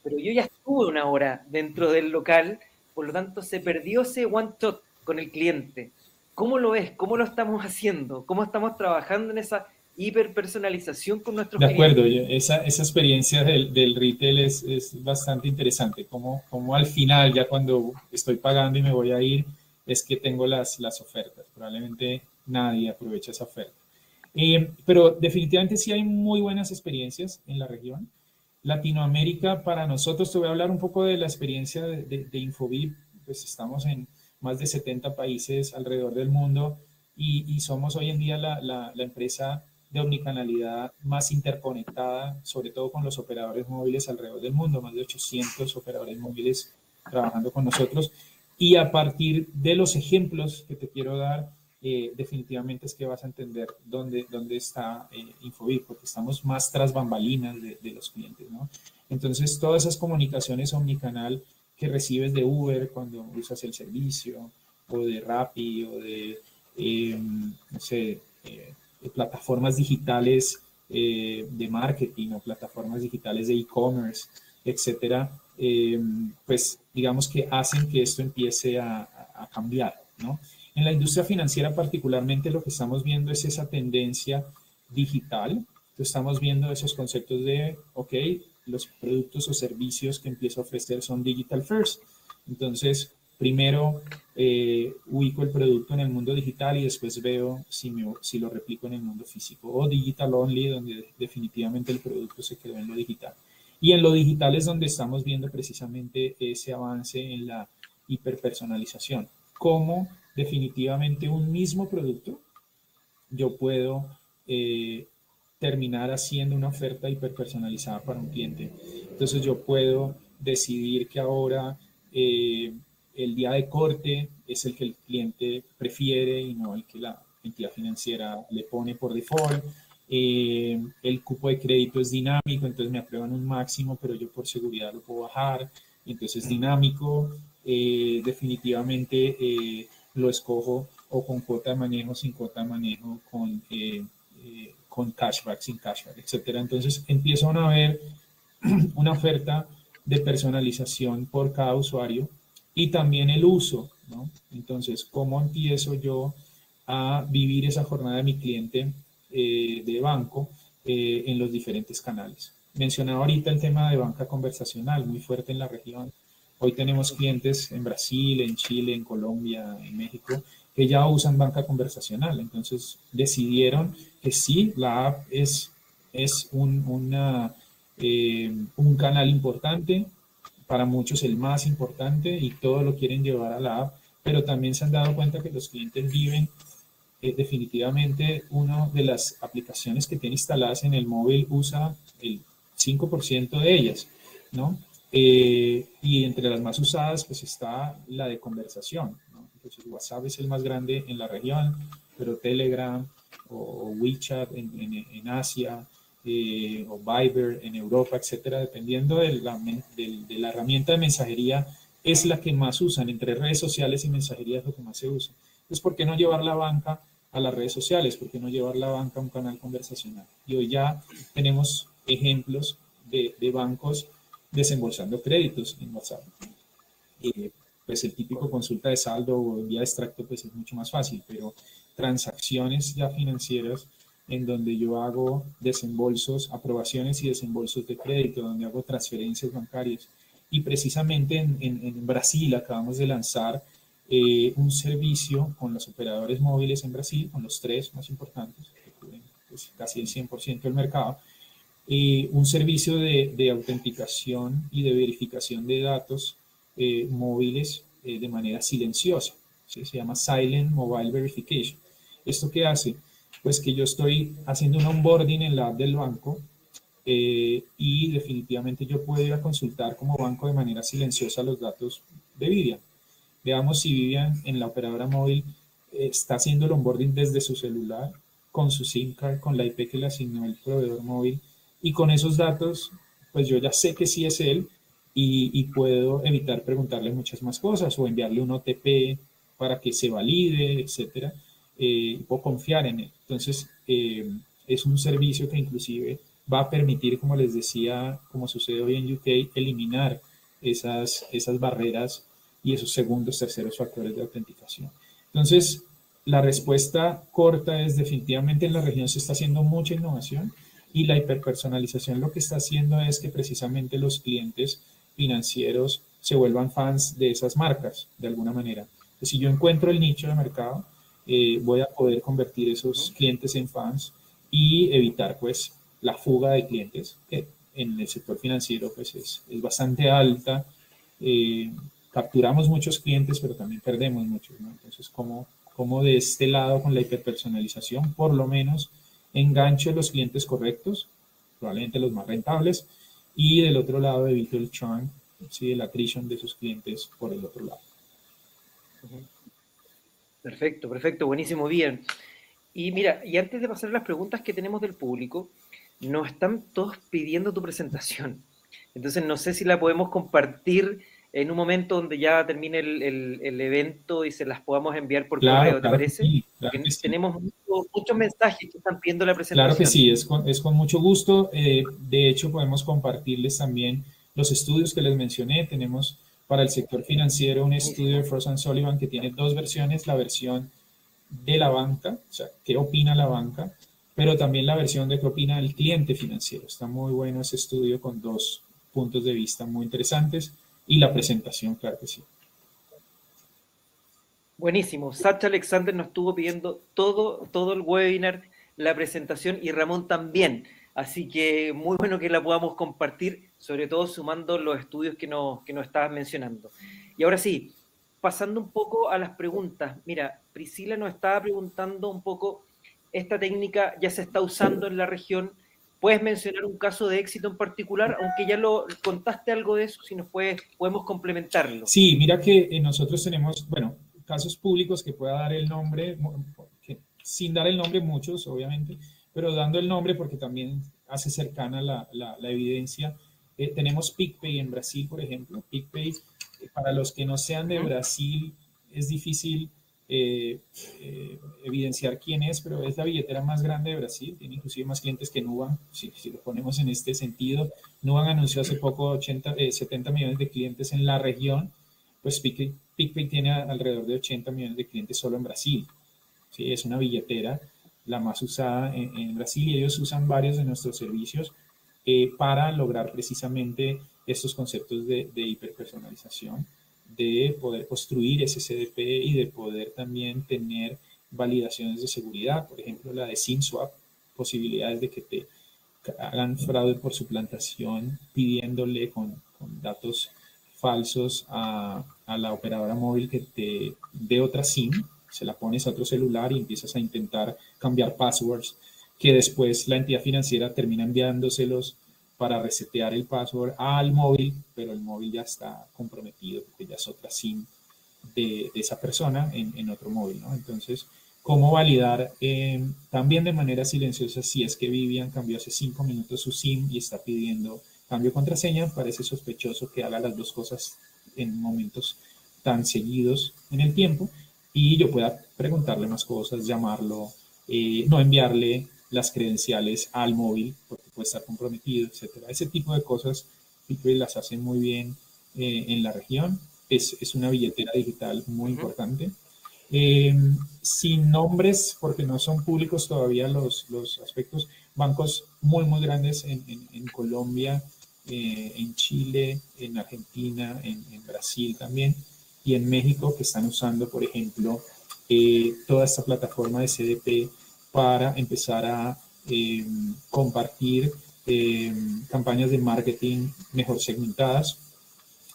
Pero yo ya estuve 1 hora dentro del local, por lo tanto se perdió ese one shot con el cliente. ¿Cómo lo ves? ¿Cómo lo estamos haciendo? ¿Cómo estamos trabajando en esa hiperpersonalización con nuestros De acuerdo, clientes? esa experiencia del retail es bastante interesante, como al final, ya cuando estoy pagando y me voy a ir, es que tengo las ofertas. Probablemente nadie aprovecha esa oferta. Pero definitivamente sí hay muy buenas experiencias en la región. Latinoamérica, para nosotros, te voy a hablar un poco de la experiencia de Infobip, pues estamos en más de 70 países alrededor del mundo. y somos hoy en día la empresa de omnicanalidad más interconectada, sobre todo con los operadores móviles alrededor del mundo, más de 800 operadores móviles trabajando con nosotros. Y a partir de los ejemplos que te quiero dar, definitivamente es que vas a entender dónde está Infobip, porque estamos más tras bambalinas de los clientes, ¿no? Entonces, todas esas comunicaciones omnicanal que recibes de Uber cuando usas el servicio, o de Rappi, o de, no sé, plataformas digitales de marketing o plataformas digitales de e-commerce, etcétera, pues digamos que hacen que esto empiece a cambiar, ¿no? En la industria financiera particularmente lo que estamos viendo es esa tendencia digital. Entonces estamos viendo esos conceptos de, ok, los productos o servicios que empiezo a ofrecer son digital first. Entonces, primero ubico el producto en el mundo digital y después veo si lo replico en el mundo físico. O digital only, donde definitivamente el producto se quedó en lo digital. Y en lo digital es donde estamos viendo precisamente ese avance en la hiperpersonalización. Cómo definitivamente un mismo producto yo puedo terminar haciendo una oferta hiperpersonalizada para un cliente. Entonces yo puedo decidir que ahora el día de corte es el que el cliente prefiere y no el que la entidad financiera le pone por default. El cupo de crédito es dinámico, entonces me aprueban un máximo, pero yo por seguridad lo puedo bajar, entonces es dinámico. Definitivamente lo escojo o con cuota de manejo, sin cuota de manejo, con cashback, sin cashback, etcétera. Entonces empiezo a ver una oferta de personalización por cada usuario y también el uso, ¿no? Entonces, ¿cómo empiezo yo a vivir esa jornada de mi cliente de banco en los diferentes canales? Mencionaba ahorita el tema de banca conversacional, muy fuerte en la región. Hoy tenemos clientes en Brasil, en Chile, en Colombia, en México, que ya usan banca conversacional. Entonces decidieron que sí, la app es un canal importante, para muchos el más importante, y todo lo quieren llevar a la app, pero también se han dado cuenta que los clientes viven definitivamente una de las aplicaciones que tiene instaladas en el móvil usa el 5% de ellas, ¿no? Y entre las más usadas pues está la de conversación, ¿no? Entonces WhatsApp es el más grande en la región, pero Telegram o WeChat en Asia, o Viber en Europa, etcétera, dependiendo de la herramienta de mensajería, es la que más usan. Entre redes sociales y mensajería es lo que más se usa. Entonces, ¿por qué no llevar la banca a las redes sociales? ¿Por qué no llevar la banca a un canal conversacional? Y hoy ya tenemos ejemplos de bancos desembolsando créditos en WhatsApp. Pues el típico consulta de saldo o envía de extracto pues es mucho más fácil, pero transacciones ya financieras en donde yo hago desembolsos, aprobaciones y desembolsos de crédito, donde hago transferencias bancarias. Y precisamente en Brasil acabamos de lanzar un servicio con los operadores móviles en Brasil, con los tres más importantes, que cubren pues, casi el 100% del mercado, un servicio de autenticación y de verificación de datos móviles de manera silenciosa. ¿Sí? Se llama Silent Mobile Verification. ¿Esto qué hace? Pues que yo estoy haciendo un onboarding en la app del banco y definitivamente yo puedo ir a consultar como banco de manera silenciosa los datos de Vivian. Veamos si Vivian en la operadora móvil está haciendo el onboarding desde su celular, con su SIM card, con la IP que le asignó el proveedor móvil, y con esos datos, pues yo ya sé que sí es él y puedo evitar preguntarle muchas más cosas o enviarle un OTP para que se valide, etcétera. Puedo confiar en él. Entonces, es un servicio que inclusive va a permitir, como les decía, como sucede hoy en UK, eliminar esas barreras y esos segundos, terceros factores de autenticación. Entonces, la respuesta corta es definitivamente en la región se está haciendo mucha innovación y la hiperpersonalización lo que está haciendo es que precisamente los clientes financieros se vuelvan fans de esas marcas de alguna manera. Entonces, si yo encuentro el nicho de mercado, voy a poder convertir esos clientes en fans y evitar pues la fuga de clientes que en el sector financiero pues es bastante alta. Capturamos muchos clientes, pero también perdemos muchos, ¿no? Entonces, ¿cómo cómo de este lado con la hiperpersonalización, por lo menos, engancho a los clientes correctos, probablemente los más rentables, y del otro lado evito el churn, ¿sí? El attrition de sus clientes por el otro lado. Perfecto, perfecto, buenísimo, bien. Y mira, y antes de pasar a las preguntas que tenemos del público, nos están todos pidiendo tu presentación. Entonces no sé si la podemos compartir en un momento donde ya termine el evento y se las podamos enviar por Claro, correo, ¿te claro que parece? sí, claro Porque que sí. tenemos muchos mensajes que están pidiendo la Claro que presentación. sí, es con mucho gusto. De hecho, podemos compartirles también los estudios que les mencioné. Tenemos para el sector financiero un estudio de Frost & Sullivan que tiene dos versiones, la versión de la banca, o sea, qué opina la banca, pero también la versión de qué opina el cliente financiero. Está muy bueno ese estudio con dos puntos de vista muy interesantes y la presentación, claro que sí. Buenísimo. Sacha Alexander nos estuvo pidiendo todo el webinar, la presentación y Ramón también. Así que muy bueno que la podamos compartir, sobre todo sumando los estudios que nos estabas mencionando. Y ahora sí, pasando un poco a las preguntas. Mira, Priscila nos estaba preguntando un poco, ¿esta técnica ya se está usando en la región? ¿Puedes mencionar un caso de éxito en particular? Aunque ya lo contaste algo de eso, si nos podemos complementarlo. Sí, mira que nosotros tenemos, bueno, casos públicos que pueda dar el nombre, sin dar el nombre muchos, obviamente, pero dando el nombre porque también hace cercana la evidencia. Tenemos PicPay en Brasil, por ejemplo. PicPay, para los que no sean de Brasil, es difícil evidenciar quién es, pero es la billetera más grande de Brasil, tiene inclusive más clientes que Nubank, si lo ponemos en este sentido. Nubank anunció hace poco 70 millones de clientes en la región, pues PicPay tiene alrededor de 80 millones de clientes solo en Brasil. ¿Sí? Es una billetera la más usada en Brasil y ellos usan varios de nuestros servicios para lograr precisamente estos conceptos de hiperpersonalización, de poder construir ese CDP y de poder también tener validaciones de seguridad, por ejemplo la de SIM swap, posibilidades de que te hagan fraude por suplantación pidiéndole con datos falsos a la operadora móvil que te dé otra SIM, se la pones a otro celular y empiezas a intentar cambiar passwords que después la entidad financiera termina enviándoselos para resetear el password al móvil, pero el móvil ya está comprometido porque ya es otra SIM de esa persona en otro móvil, ¿no? Entonces, ¿cómo validar también de manera silenciosa si es que Vivian cambió hace 5 minutos su SIM y está pidiendo cambio de contraseña? Parece sospechoso que haga las dos cosas en momentos tan seguidos en el tiempo y yo pueda preguntarle más cosas, llamarlo, no enviarle las credenciales al móvil porque puede estar comprometido, etcétera. Ese tipo de cosas las hacen muy bien en la región. Es una billetera digital muy importante. Sin nombres, porque no son públicos todavía los aspectos, bancos muy grandes en Colombia, en Chile, en Argentina, en Brasil también, y en México, que están usando, por ejemplo, toda esta plataforma de CDP para empezar a compartir campañas de marketing mejor segmentadas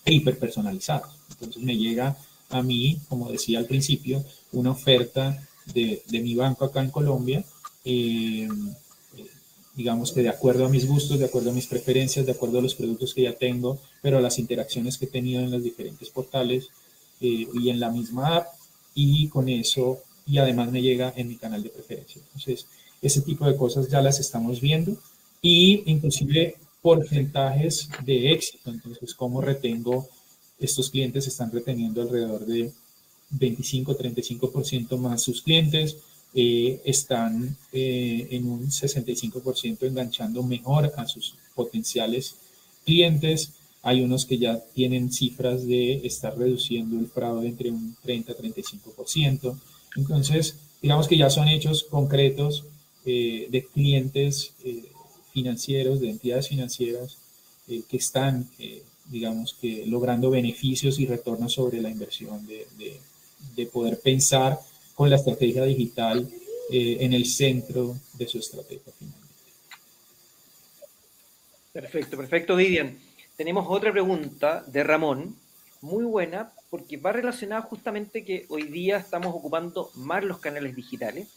e hiperpersonalizadas. Entonces me llega a mí, como decía al principio, una oferta de mi banco acá en Colombia, digamos que de acuerdo a mis gustos, de acuerdo a mis preferencias, de acuerdo a los productos que ya tengo, pero a las interacciones que he tenido en los diferentes portales y en la misma app, y con eso, y además me llega en mi canal de preferencia. Entonces, ese tipo de cosas ya las estamos viendo, y inclusive porcentajes de éxito. Entonces, ¿cómo retengo? Estos clientes están reteniendo alrededor de 25-35% más sus clientes, están en un 65% enganchando mejor a sus potenciales clientes. Hay unos que ya tienen cifras de estar reduciendo el fraude entre un 30-35%. Entonces, digamos que ya son hechos concretos de clientes financieros, de entidades financieras que están, digamos que logrando beneficios y retornos sobre la inversión de poder pensar con la estrategia digital en el centro de su estrategia finalmente. Perfecto, perfecto, Vivian. Tenemos otra pregunta de Ramón. muy buena porque va relacionada justamente que hoy día estamos ocupando más los canales digitales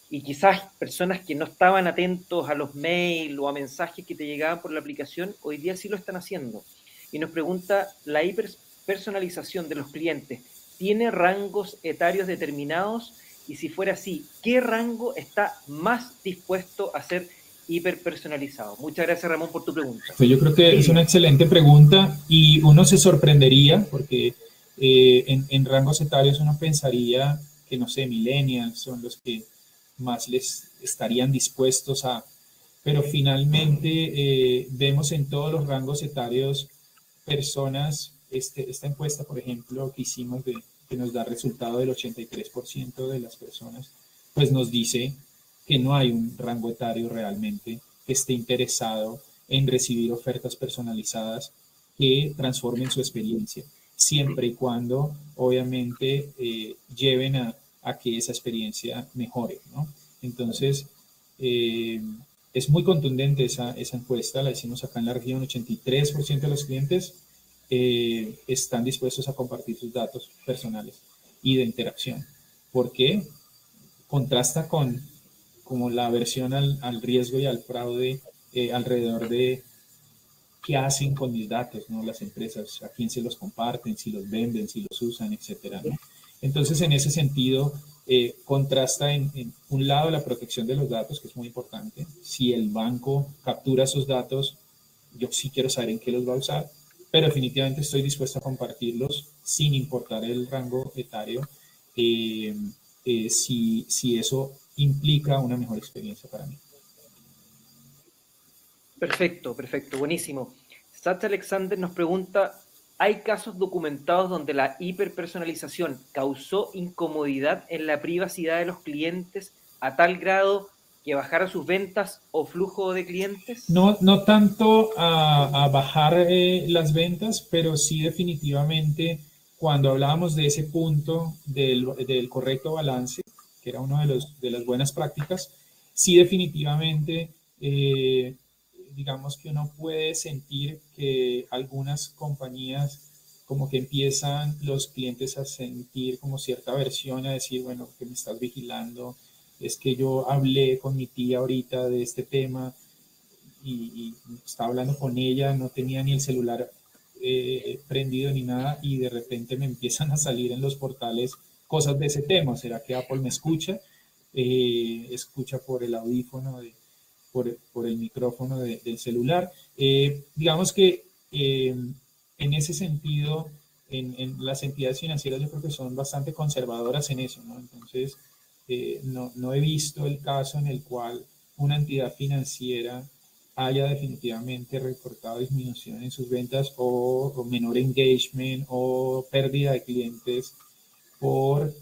y quizás personas que no estaban atentos a los mails o a mensajes que te llegaban por la aplicación, hoy día sí lo están haciendo. Y nos pregunta, ¿la hiperpersonalización de los clientes tiene rangos etarios determinados? Y si fuera así, ¿qué rango está más dispuesto a ser hiperpersonalizado? Muchas gracias, Ramón, por tu pregunta. Pues yo creo que es una excelente pregunta y uno se sorprendería porque en rangos etarios uno pensaría que, no sé, millennials son los que más les estarían dispuestos a, pero finalmente vemos en todos los rangos etarios personas, esta encuesta, por ejemplo, que hicimos que nos da resultado del 83% de las personas, pues nos dice que no hay un rango etario realmente que esté interesado en recibir ofertas personalizadas que transformen su experiencia, siempre y cuando obviamente lleven a que esa experiencia mejore, ¿no? Entonces, es muy contundente esa encuesta, la hicimos acá en la región, 83% de los clientes están dispuestos a compartir sus datos personales y de interacción. ¿Por qué? Contrasta con como la aversión al riesgo y al fraude alrededor de qué hacen con mis datos, ¿no? Las empresas, a quién se los comparten, si los venden, si los usan, etcétera, ¿no? Entonces, en ese sentido, contrasta en un lado la protección de los datos, que es muy importante. Si el banco captura esos datos, yo sí quiero saber en qué los va a usar, pero definitivamente estoy dispuesto a compartirlos sin importar el rango etario, si eso implica una mejor experiencia para mí. Perfecto, perfecto, buenísimo. Sacha Alexander nos pregunta, ¿hay casos documentados donde la hiperpersonalización causó incomodidad en la privacidad de los clientes a tal grado que bajara sus ventas o flujo de clientes? No, no tanto a bajar las ventas, pero sí definitivamente cuando hablábamos de ese punto del correcto balance, que era uno de las buenas prácticas, sí definitivamente digamos que uno puede sentir que algunas compañías como que empiezan los clientes a sentir como cierta aversión, a decir, bueno, que me estás vigilando, es que yo hablé con mi tía ahorita de este tema y estaba hablando con ella, no tenía ni el celular prendido ni nada y de repente me empiezan a salir en los portales cosas de ese tema. ¿Será que Apple me escucha? Escucha por el audífono, por el micrófono del celular. Digamos que en ese sentido, en las entidades financieras yo creo que son bastante conservadoras en eso, ¿no? Entonces, no he visto el caso en el cual una entidad financiera haya definitivamente reportado disminución en sus ventas o menor engagement o pérdida de clientes por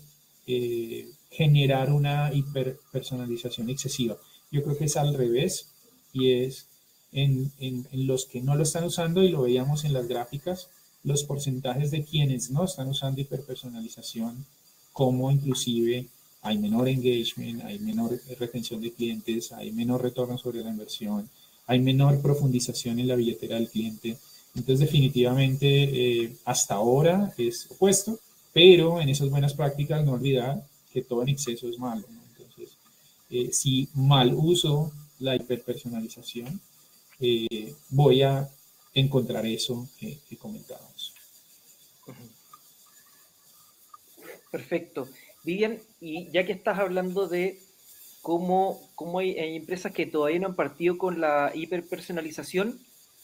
generar una hiperpersonalización excesiva. Yo creo que es al revés y es en los que no lo están usando, y lo veíamos en las gráficas, los porcentajes de quienes no están usando hiperpersonalización, como inclusive hay menor engagement, hay menor retención de clientes, hay menor retorno sobre la inversión, hay menor profundización en la billetera del cliente. Entonces, definitivamente, hasta ahora es opuesto, pero en esas buenas prácticas no olvidar que todo en exceso es malo, ¿no? Entonces, si mal uso la hiperpersonalización, voy a encontrar eso que comentábamos. Perfecto. Vivian, y ya que estás hablando de cómo hay empresas que todavía no han partido con la hiperpersonalización,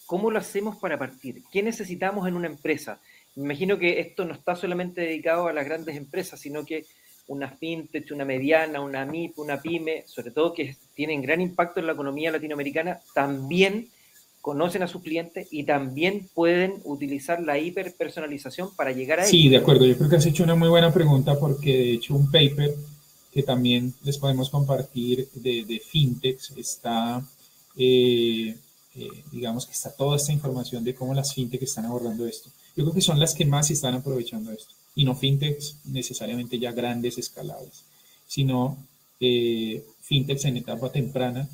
¿cómo lo hacemos para partir? ¿Qué necesitamos en una empresa? Me imagino que esto no está solamente dedicado a las grandes empresas, sino que una fintech, una mediana, una MIP, una pyme, sobre todo que tienen gran impacto en la economía latinoamericana, también conocen a sus clientes y también pueden utilizar la hiperpersonalización para llegar a ellos. Sí, de acuerdo. Yo creo que has hecho una muy buena pregunta porque de hecho un paper que también les podemos compartir de fintechs está, digamos que está toda esta información de cómo las fintechs están abordando esto. Yo creo que son las que más están aprovechando esto. Y no fintechs necesariamente ya grandes, escalables, sino fintechs en etapa temprana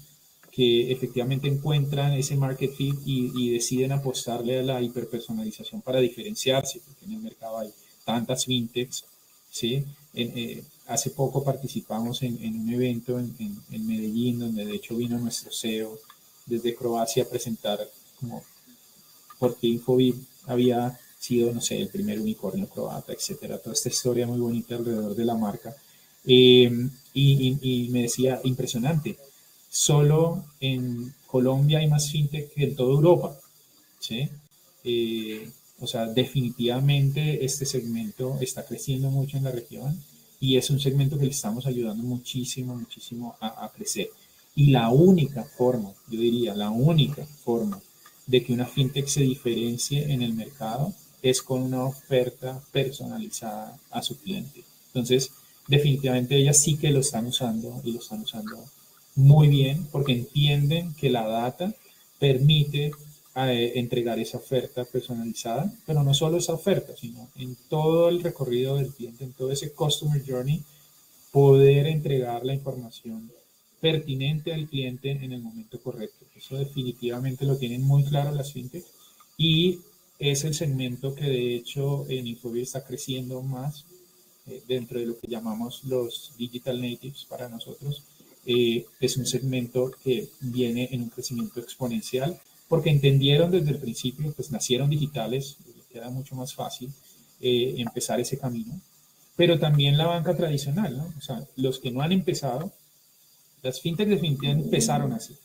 que efectivamente encuentran ese market fit y deciden apostarle a la hiperpersonalización para diferenciarse, porque en el mercado hay tantas fintechs, ¿sí? Hace poco participamos en un evento en Medellín, donde de hecho vino nuestro CEO desde Croacia a presentar como por qué Infobip había sido, no sé, el primer unicornio croata, etcétera. Toda esta historia muy bonita alrededor de la marca. Y me decía, impresionante, solo en Colombia hay más fintech que en toda Europa, ¿sí? O sea, definitivamente este segmento está creciendo mucho en la región y es un segmento que le estamos ayudando muchísimo, muchísimo a crecer. Y la única forma, yo diría, la única forma de que una fintech se diferencie en el mercado es con una oferta personalizada a su cliente. Entonces, definitivamente ellas sí que lo están usando y lo están usando muy bien porque entienden que la data permite entregar esa oferta personalizada, pero no solo esa oferta, sino en todo el recorrido del cliente, en todo ese customer journey, poder entregar la información pertinente al cliente en el momento correcto. Eso definitivamente lo tienen muy claro las fintech y es el segmento que de hecho en Infobip está creciendo más dentro de lo que llamamos los digital natives para nosotros. Es un segmento que viene en un crecimiento exponencial porque entendieron desde el principio, pues nacieron digitales, les queda mucho más fácil empezar ese camino, pero también la banca tradicional, ¿no? O sea, los que no han empezado, las fintechs definitivamente empezaron así,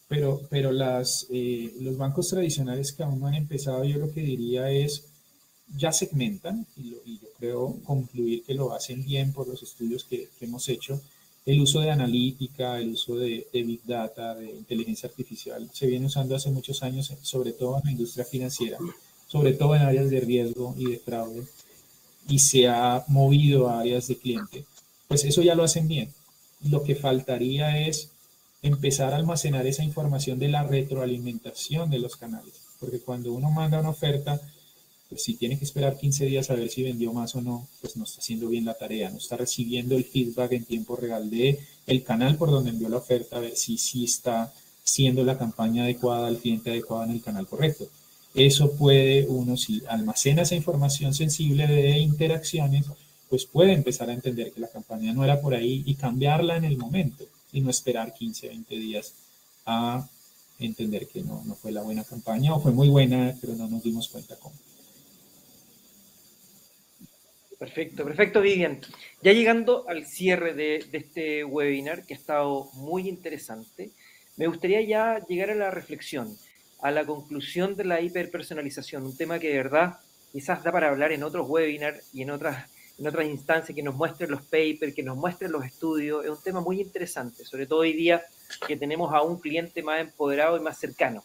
pero los bancos tradicionales que aún no han empezado, yo lo que diría es, ya segmentan, y yo creo concluir que lo hacen bien por los estudios que hemos hecho. El uso de analítica, el uso de Big Data, de inteligencia artificial, se viene usando hace muchos años, sobre todo en la industria financiera, sobre todo en áreas de riesgo y de fraude, y se ha movido a áreas de cliente. Pues eso ya lo hacen bien. Lo que faltaría es empezar a almacenar esa información de la retroalimentación de los canales, porque cuando uno manda una oferta, pues si tiene que esperar 15 días a ver si vendió más o no, pues no está haciendo bien la tarea, no está recibiendo el feedback en tiempo real de el canal por donde envió la oferta, a ver si está siendo la campaña adecuada, el cliente adecuado en el canal correcto. Eso puede uno, si almacena esa información sensible de interacciones, pues puede empezar a entender que la campaña no era por ahí y cambiarla en el momento y no esperar 15, 20 días a entender que no fue la buena campaña o fue muy buena, pero no nos dimos cuenta cómo. Perfecto, perfecto, Vivian. Ya llegando al cierre de este webinar, que ha estado muy interesante, me gustaría ya llegar a la reflexión, a la conclusión de la hiperpersonalización, un tema que de verdad quizás da para hablar en otros webinars y en otras instancias que nos muestren los papers, que nos muestren los estudios. Es un tema muy interesante, sobre todo hoy día que tenemos a un cliente más empoderado y más cercano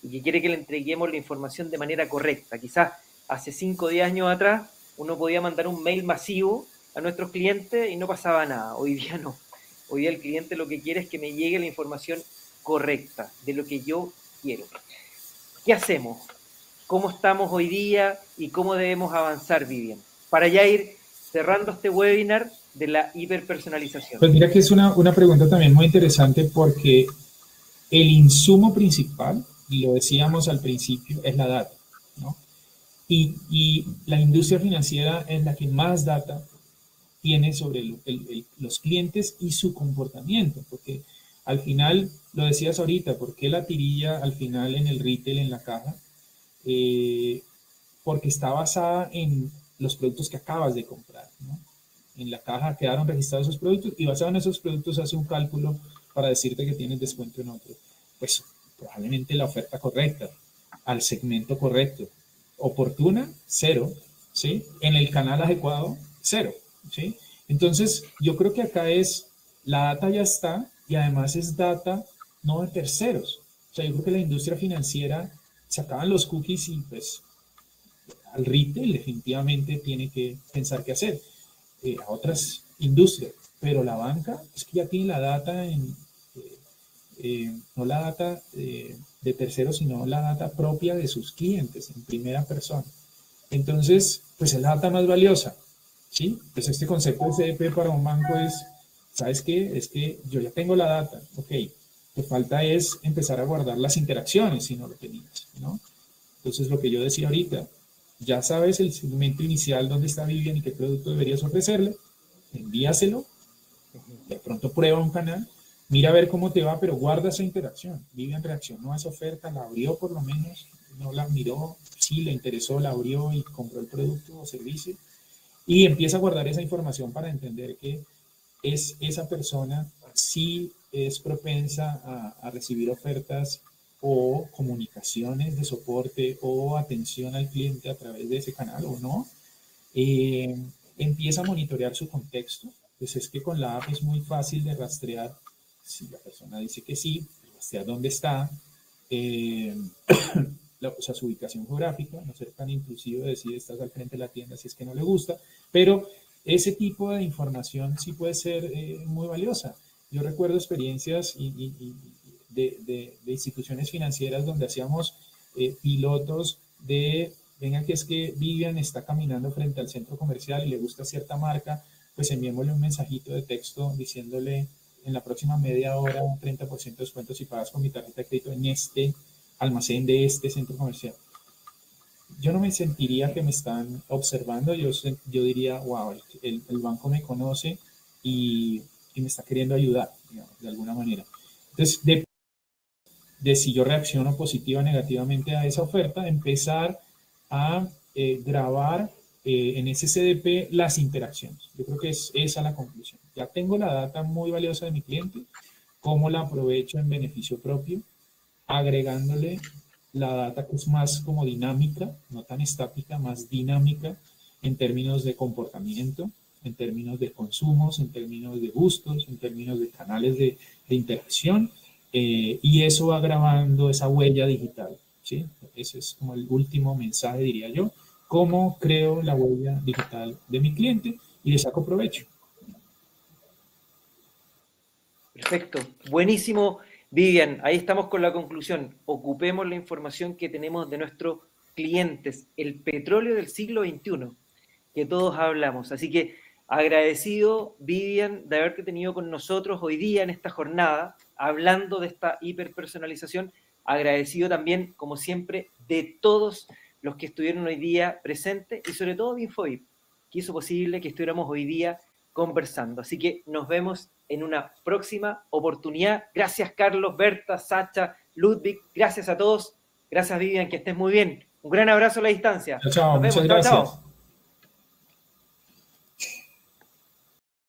y que quiere que le entreguemos la información de manera correcta. Quizás hace 5 o 10 años atrás uno podía mandar un mail masivo a nuestros clientes y no pasaba nada. Hoy día no. Hoy día el cliente lo que quiere es que me llegue la información correcta de lo que yo quiero. ¿Qué hacemos? ¿Cómo estamos hoy día y cómo debemos avanzar, Vivian? Para ya ir cerrando este webinar de la hiperpersonalización. Pues mira que es una pregunta también muy interesante porque el insumo principal, y lo decíamos al principio, es la data, ¿no? Y la industria financiera es la que más data tiene sobre los clientes y su comportamiento, porque al final, lo decías ahorita, ¿por qué la tirilla al final en el retail, en la caja? Porque está basada en los productos que acabas de comprar, ¿no? En la caja quedaron registrados esos productos y basado en esos productos hace un cálculo para decirte que tienes descuento en otro. Pues probablemente la oferta correcta, al segmento correcto, oportuna, 0, ¿sí? En el canal adecuado, 0, ¿sí? Entonces, yo creo que acá la data ya está y además es data no de terceros. O sea, yo creo que la industria financiera se acaban los cookies y pues al retail definitivamente tiene que pensar qué hacer. A otras industrias, pero la banca es que ya tiene la data no la data de terceros, sino la data propia de sus clientes en primera persona. Entonces, pues es la data más valiosa, ¿sí? Pues este concepto de CDP para un banco es, ¿sabes qué? Es que yo ya tengo la data, ok, Te falta es empezar a guardar las interacciones si no lo tenías, ¿no? Entonces, lo que yo decía ahorita, ya sabes el segmento inicial dónde está Vivian y qué producto deberías ofrecerle, envíaselo, de pronto prueba un canal, mira a ver cómo te va, pero guarda esa interacción. Vivian reaccionó a esa oferta, la abrió por lo menos, no la miró, sí le interesó, la abrió y compró el producto o servicio, y empieza a guardar esa información para entender que esa persona sí es propensa a recibir ofertas o comunicaciones de soporte o atención al cliente a través de ese canal o no. Empieza a monitorear su contexto. Pues es que con la app es muy fácil de rastrear. Si la persona dice que sí, rastrear dónde está, o sea, su ubicación geográfica, no ser tan intrusivo de decir estás al frente de la tienda si es que no le gusta, pero ese tipo de información sí puede ser muy valiosa. Yo recuerdo experiencias de instituciones financieras donde hacíamos pilotos de, venga, que es que Vivian está caminando frente al centro comercial y le gusta cierta marca, pues enviémosle un mensajito de texto diciéndole en la próxima media hora un 30% de descuento si pagas con mi tarjeta de crédito en este almacén de este centro comercial. Yo no me sentiría que me están observando, yo diría, wow, el banco me conoce y me está queriendo ayudar, digamos, de alguna manera. Entonces, de si yo reacciono positiva o negativamente a esa oferta, empezar a grabar en ese CDP las interacciones. Yo creo que es esa la conclusión. Ya tengo la data muy valiosa de mi cliente, cómo la aprovecho en beneficio propio, agregándole la data que es más como dinámica, no tan estática, más dinámica en términos de comportamiento, en términos de consumos, en términos de gustos, en términos de canales de interacción, y eso va grabando esa huella digital, ¿sí? Ese es como el último mensaje, diría yo, cómo creo la huella digital de mi cliente y le saco provecho. Perfecto, buenísimo, Vivian. Ahí estamos con la conclusión. Ocupemos la información que tenemos de nuestros clientes, el petróleo del siglo XXI, que todos hablamos. Así que agradecido, Vivian, de haberte tenido con nosotros hoy día en esta jornada, hablando de esta hiperpersonalización. Agradecido también, como siempre, de todos los que estuvieron hoy día presentes y sobre todo de Infobip, que hizo posible que estuviéramos hoy día conversando. Así que nos vemos en una próxima oportunidad. Gracias, Carlos, Berta, Sacha, Ludwig. Gracias a todos. Gracias, Vivian, que estés muy bien. Un gran abrazo a la distancia. Chao, Nos muchas vemos. Chao, gracias. chao.